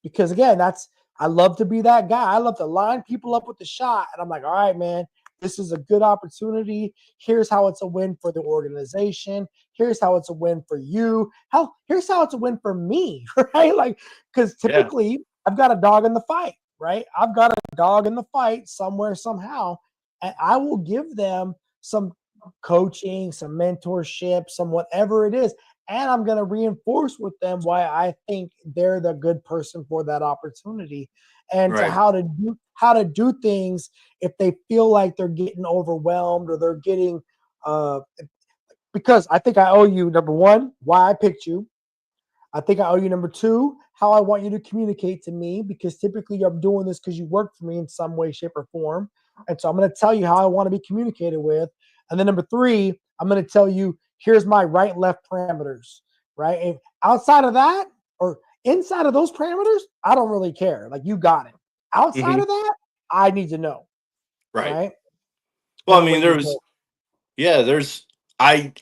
because again, I love to be that guy. I love to line people up with the shot. And I'm like, all right, man, this is a good opportunity. Here's how it's a win for the organization. Here's how it's a win for you. Here's how it's a win for me, right? Like, because Yeah. typically I've got a dog in the fight, right? I've got a dog in the fight somewhere, somehow, and I will give them some coaching, some mentorship, some whatever it is, and I'm going to reinforce with them why I think they're the good person for that opportunity, and to Right. how to do things if they feel like they're getting overwhelmed or they're getting because I think I owe you number one why I picked you. I think I owe you number two how I want you to communicate to me because typically I'm doing this because you work for me in some way, shape, or form, and so I'm going to tell you how I want to be communicated with, and then number three I'm going to tell you here's my right left parameters, right? And outside of that or inside of those parameters, I don't really care. Like you got it. Outside Hmm. of that, I need to know, Right. right? Well, And I mean, away there you was, go. yeah, I,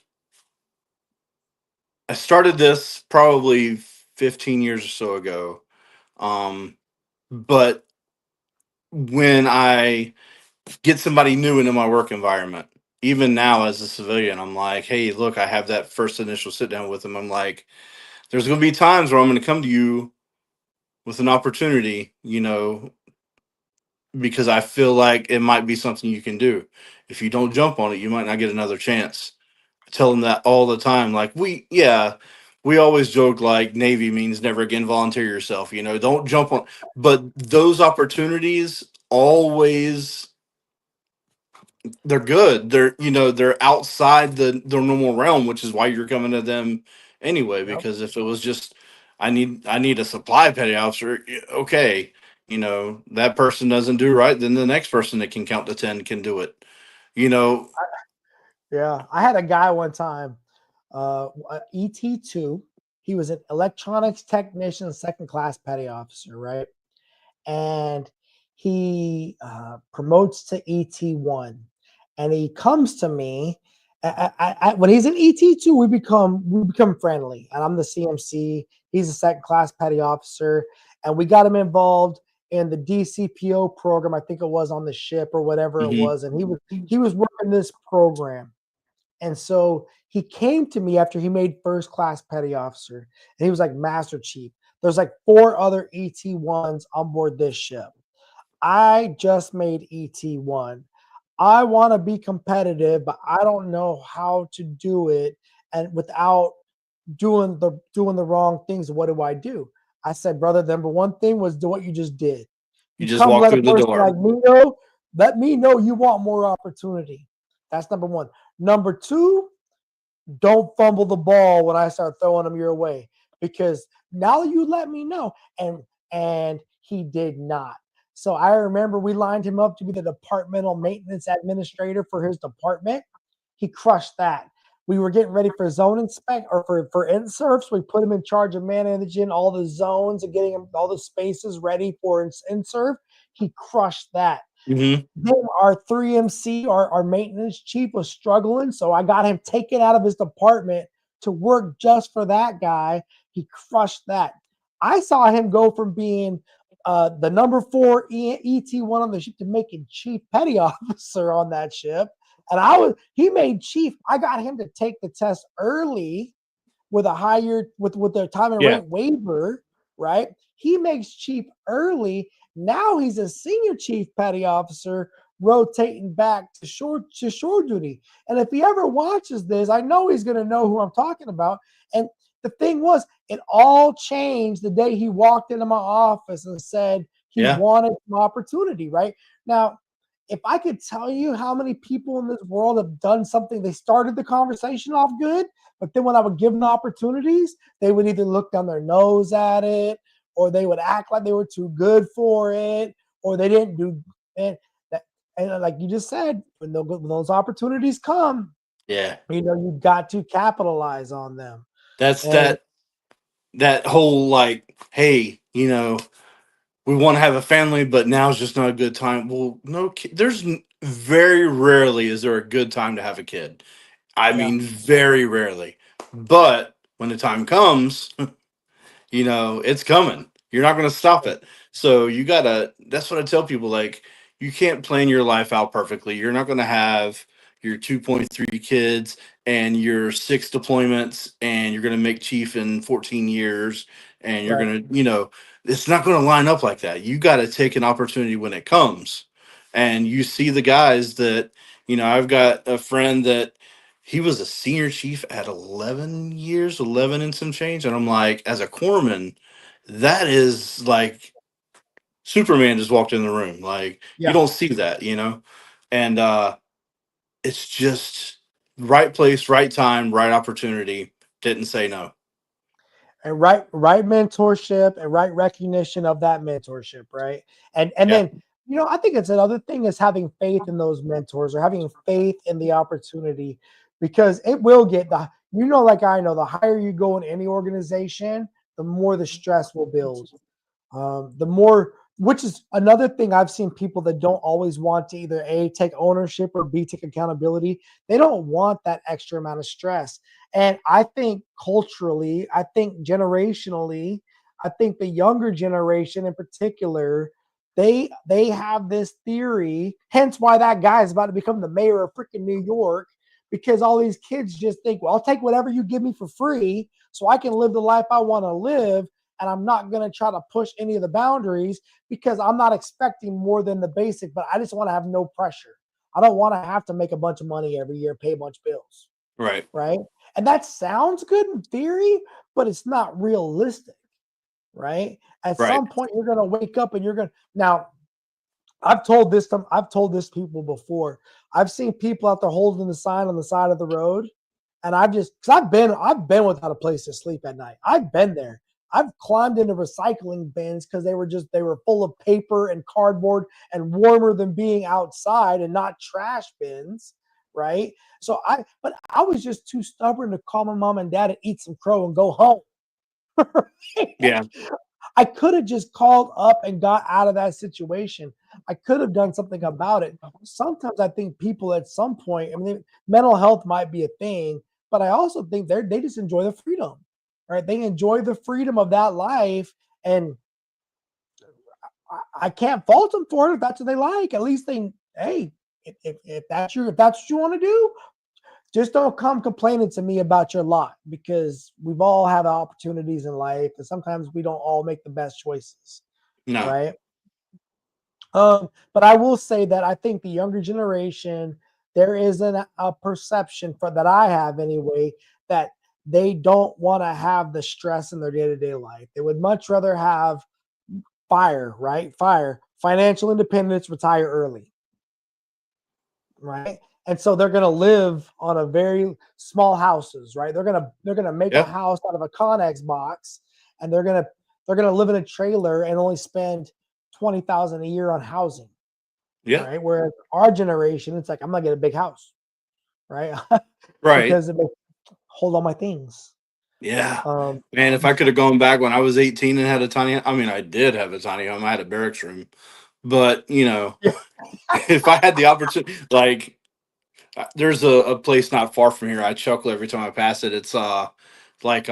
I started this probably 15 years or so ago. Um, but when I get somebody new into my work environment, even now as a civilian, I'm like, hey, look, I have that first initial sit down with them. I'm like, there's going to be times where I'm going to come to you with an opportunity, because I feel like it might be something you can do. If you don't jump on it, you might not get another chance. I tell them that all the time. Like we always joke like Navy means never again volunteer yourself. Don't jump on. But those opportunities always they're good. They're outside the normal realm, which is why you're coming to them anyway. Yep. Because if it was just I need a supply petty officer, okay, that person doesn't do right, then the next person that can count to 10 can do it. You know, Yeah, I had a guy one time, ET2. He was an electronics technician, second class petty officer, right? And he promotes to ET1, and he comes to me. When he's in ET2, we become friendly, and I'm the CMC. He's a second class petty officer, and we got him involved in the DCPO program. I think it was on the ship or whatever it hmm was, and he was working this program. And so he came to me after he made first class petty officer, and he was like Master Chief. There's like four other ET1s on board this ship. I just made ET1. I want to be competitive, but I don't know how to do it and without doing the wrong things. What do I do? I said, brother, number one thing was do what you just did. you You just come walk let a through the person door. like me know, let me know you want more opportunity. That's number one. Number two, don't fumble the ball when I start throwing them your way because now you let me know. And he did not. So I remember we lined him up to be the departmental maintenance administrator for his department. He crushed that. We were getting ready for zone inspect or for inserts. We put him in charge of managing all the zones and getting him all the spaces ready for insert. He crushed that. Hmm. Then our 3MC, our maintenance chief, was struggling. So I got him taken out of his department to work just for that guy. He crushed that. I saw him go from being the number 4 ET1 on the ship to making chief petty officer on that ship. And he made chief. I got him to take the test early with a higher with the time and Yeah. rate waiver, right? He makes chief early. Now he's a senior chief petty officer rotating back to shore duty. And if he ever watches this, I know he's going to know who I'm talking about. And the thing was, it all changed the day he walked into my office and said he Yeah. wanted an opportunity, right? Now, if I could tell you how many people in this world have done something, they started the conversation off good, but then when I would give them opportunities, they would either look down their nose at it, or they would act like they were too good for it, or they didn't do and that. And like you just said, when those opportunities come, Yeah. you've got to capitalize on them. That's And that whole like, hey, we want to have a family, but now's just not a good time. Well, no, very rarely is there a good time to have a kid. I yeah, mean, very rarely. But when the time comes, it's coming. You're not going to stop it. So that's what I tell people. Like, you can't plan your life out perfectly. You're not going to have your 2.3 kids and your 6 deployments, and you're going to make chief in 14 years. And you're right. going to, it's not going to line up like that. You got to take an opportunity when it comes. And you see the guys that, I've got a friend that he was a senior chief at 11 years, 11 and some change. And I'm like, as a corpsman, that is like Superman just walked in the room. Like, you Yeah. don't see that, And it's just right place, right time, right opportunity. Didn't say no. And right mentorship and right recognition of that mentorship, right? And Yeah. then I think it's another thing is having faith in those mentors or having faith in the opportunity, because it will get like I know, the higher you go in any organization, the more the stress will build. The more, which is another thing I've seen people that don't always want to either A, take ownership, or B, take accountability. They don't want that extra amount of stress. And I think culturally, I think generationally, I think the younger generation in particular, they have this theory, hence why that guy is about to become the mayor of freaking New York, because all these kids just think, well, I'll take whatever you give me for free so I can live the life I want to live, and I'm not going to try to push any of the boundaries because I'm not expecting more than the basic, but I just want to have no pressure. I don't want to have to make a bunch of money every year, pay a bunch of bills, Right. right? And that sounds good in theory, but it's not realistic, right? At Right. some point, you're going to wake up and you're going to, now, I've told this to people before. I've seen people out there holding the sign on the side of the road, and because I've been without a place to sleep at night. I've been there. I've climbed into recycling bins because they were full of paper and cardboard and warmer than being outside and not trash bins, right? But I was just too stubborn to call my mom and dad and eat some crow and go home. Yeah. I could have just called up and got out of that situation. I could have done something about it. Sometimes I think people at some point, I mean, mental health might be a thing, but I also think they just enjoy the freedom, right? They enjoy the freedom of that life, and I can't fault them for it if that's what they like. At least hey, if that's what you want to do, just don't come complaining to me about your lot, because we've all had opportunities in life, and sometimes we don't all make the best choices, No. right? But I will say that I think the younger generation, there is a perception that I have anyway, that they don't want to have the stress in their day-to-day life. They would much rather have financial independence, retire early, right? And so they're going to live on a very small houses, right? They're going to make a Yeah. house out of a Connex box, and they're going to live in a trailer and only spend $20,000 a year on housing. Yeah. Right. Whereas our generation, it's like, I'm gonna get a big house, right? Right. Because it makes hold all my things. Yeah. Man, if I could have gone back when I was 18 and had a tiny, I mean, I did have a tiny home. I had a barracks room, but Yeah. if I had the opportunity, like There's a place not far from here. I chuckle every time I pass it. It's like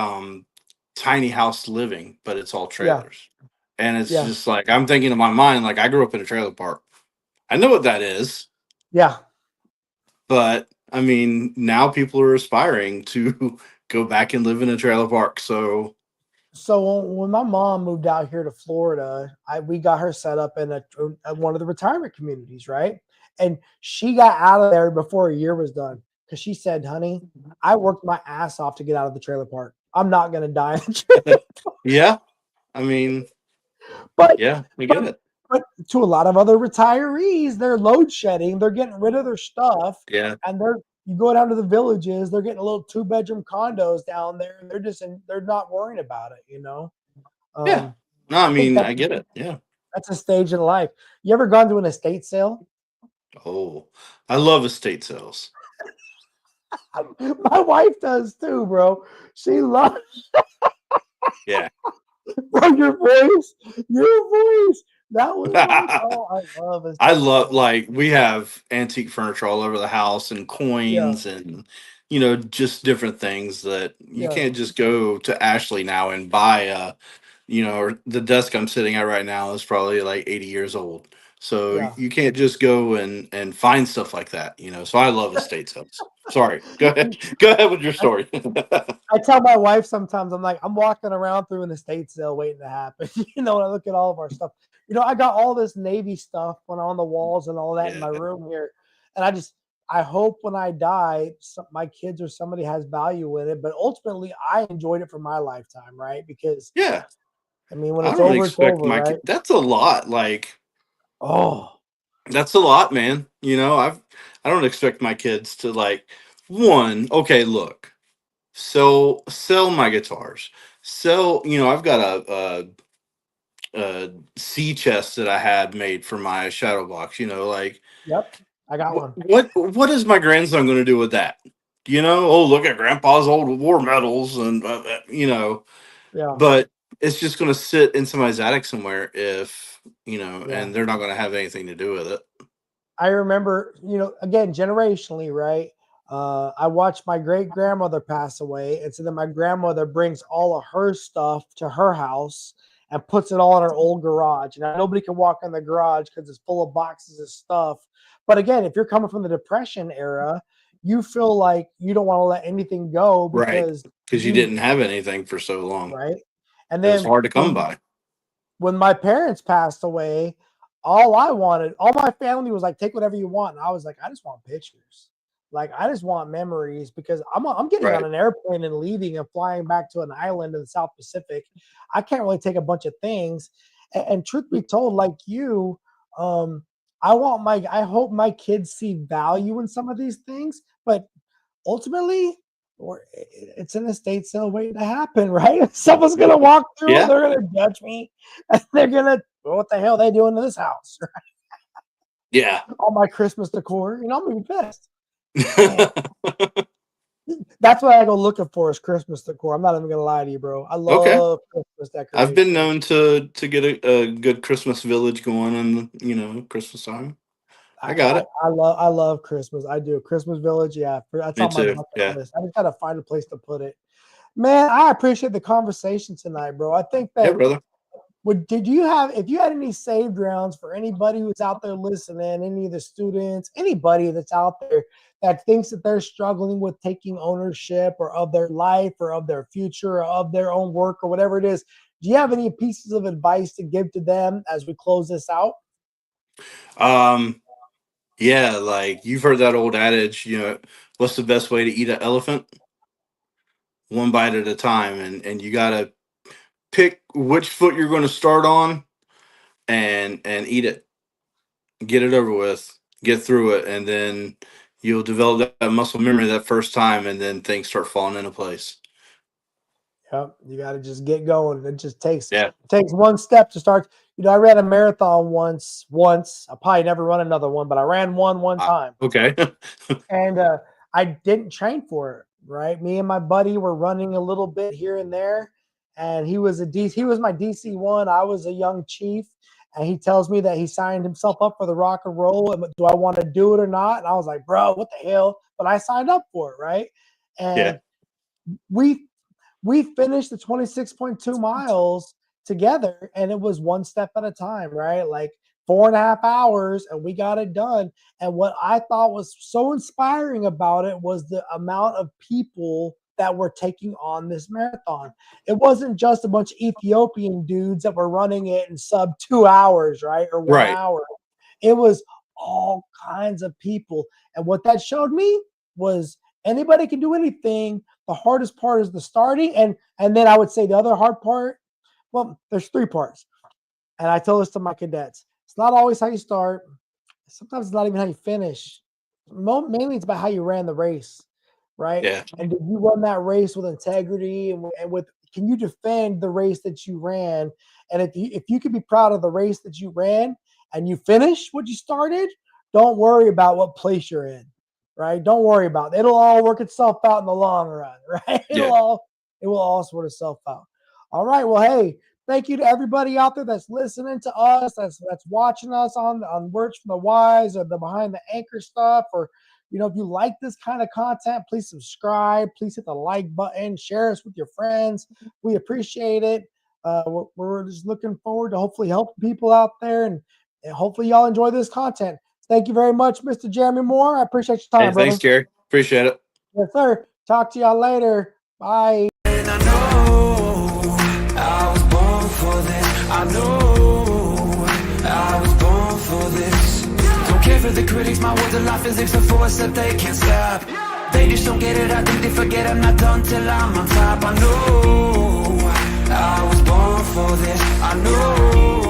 tiny house living, but it's all Yeah, trailers. And it's yeah, just like I'm thinking in my mind, like I grew up in a trailer park. I know what that is, yeah. but I mean now people are aspiring to go back and live in a trailer park. So So when my mom moved out here to Florida, we got her set up in one of the retirement communities, right? And she got out of there before a year was done because she said, "Honey, I worked my ass off to get out of the trailer park. I'm not going to die in the trailer." yeah, I mean, But yeah, I get but it. but to a lot of other retirees, they're load shedding. They're getting rid of their stuff, Yeah, and you go down to the villages. They're getting a little 2-bedroom condos down there, and they're not worrying about it. yeah. Um, No, I I think mean I get it. Yeah. that's a stage in life. You ever gone to an estate sale? Oh, I love estate sales. My wife does too, bro. She loves Yeah. bro, your voice. Your voice. That was like, oh, I love I estate love sales. like we have antique furniture all over the house and Yeah, coins and just different things that you yeah, can't just go to Ashley now and buy or the desk I'm sitting at right now is probably like 80 years old. So yeah. you can't just go and find stuff like that. So I love estate sales. Sorry. Go ahead. Go ahead with your I, story. I tell my wife sometimes, I'm like, I'm walking around through an estate sale waiting to happen. When I look at all of our stuff, I got all this Navy stuff on the walls and all that in Yeah. my room here. And I hope when I die, my kids or somebody has value in it. But ultimately, I enjoyed it for my lifetime, right? Because, Yeah. I mean, when I it's don't over, it's expect over, my right? kid. That's a lot. Like Oh, that's a lot, man. I don't expect my kids to like one, okay, look, sell my guitars. I've got a sea chest that I had made for my shadow box, like yep. I got one. what is my grandson going to do with that? Oh, look at grandpa's old war medals and Yeah. but it's just going to sit in somebody's attic somewhere if, Yeah. and they're not going to have anything to do with it. I remember, again, generationally, right? I watched my great grandmother pass away. And so then my grandmother brings all of her stuff to her house and puts it all in her old garage. And nobody can walk in the garage because it's full of boxes of stuff. But again, if you're coming from the Depression era, you feel like you don't want to let anything go Right. because Because you didn't have anything for so long. right? And It was then hard to come by. when my parents passed away, all my family was like, take whatever you want. And I was like, I just want pictures. Like, I just want memories because I'm getting on Right. an airplane and leaving and flying back to an island in the South Pacific. I can't really take a bunch of things. And truth be told, like you, um, I hope my kids see value in some of these things, but ultimately, it's an estate sale waiting to happen, right? Someone's gonna walk through and Yeah. they're gonna judge me, and they're gonna, well, what the hell are they doing to this house? Yeah. All my Christmas decor, I'm gonna be pissed. Man, that's what I go looking for is Christmas decor. I'm not even gonna lie to you, bro. I Okay. love Christmas I've been decorations. known to get a good Christmas village going on, Christmas time. I got it. I love Christmas. I do. Christmas Village, yeah, that's Me on my too. bucket Yeah. list. I just gotta find a place to put it. Man, I appreciate the conversation tonight, bro. I think Yeah, that brother. did you have, if you had any saved rounds for anybody who's out there listening, any of the students, anybody that's out there that thinks that they're struggling with taking ownership or of their life or of their future or of their own work or whatever it is, do you have any pieces of advice to give to them as we close this out? Um, yeah, like you've heard that old adage, what's the best way to eat an elephant? One bite at a time. And you gotta pick which foot you're gonna start on and eat it. Get it over with, get through it, and then you'll develop that muscle memory that first time, and then things start falling into place. Yep, you got to just get going. It just Yeah. takes one step to start. I ran a marathon once. I probably never run another one, but I ran one time. Okay. And I didn't train for it. Right, me and my buddy were running a little bit here and there, and he was my DC1. I was a young chief, and he tells me that he signed himself up for the rock and roll. And do I want to do it or not? And I was like, bro, what the hell? But I signed up for it, right? And we finished the 26.2 miles together, and it was one step at a time, right? Like 4.5 hours, and we got it done. And what I thought was so inspiring about it was the amount of people that were taking on this marathon. It wasn't just a bunch of Ethiopian dudes that were running it in sub 2 hours, right? Or 1 hour. It was all kinds of people. And what that showed me was anybody can do anything. The hardest part is the starting. And then I would say the other hard part, well, there's 3 parts. And I tell this to my cadets. It's not always how you start. Sometimes it's not even how you finish. Mainly it's about how you ran the race, right? Yeah. And did you run that race with integrity and with can you defend the race that you ran? And if you can be proud of the race that you ran and you finish what you started, don't worry about what place you're in, right? Don't worry about it. It'll all work itself out in the long run, right? It will all sort itself out. All right. Well, hey, thank you to everybody out there that's listening to us, that's watching us on Words from the Wise or the Behind the Anchor stuff. Or, you know, if you like this kind of content, please subscribe. Please hit the like button. Share us with your friends. We appreciate it. We're just looking forward to hopefully helping people out there, and hopefully y'all enjoy this content. Thank you very much, Mr. Jeremy Moore. I appreciate your time, brother. Thanks, Jerry. Appreciate it. Yes, sir. Talk to y'all later. Bye. And I know I was born for this. I know I was born for this. Don't care for the critics, my words are like physics, a force that they can't stop. They just don't get it, I think they forget I'm not done till I'm on top. I know I was born for this. I know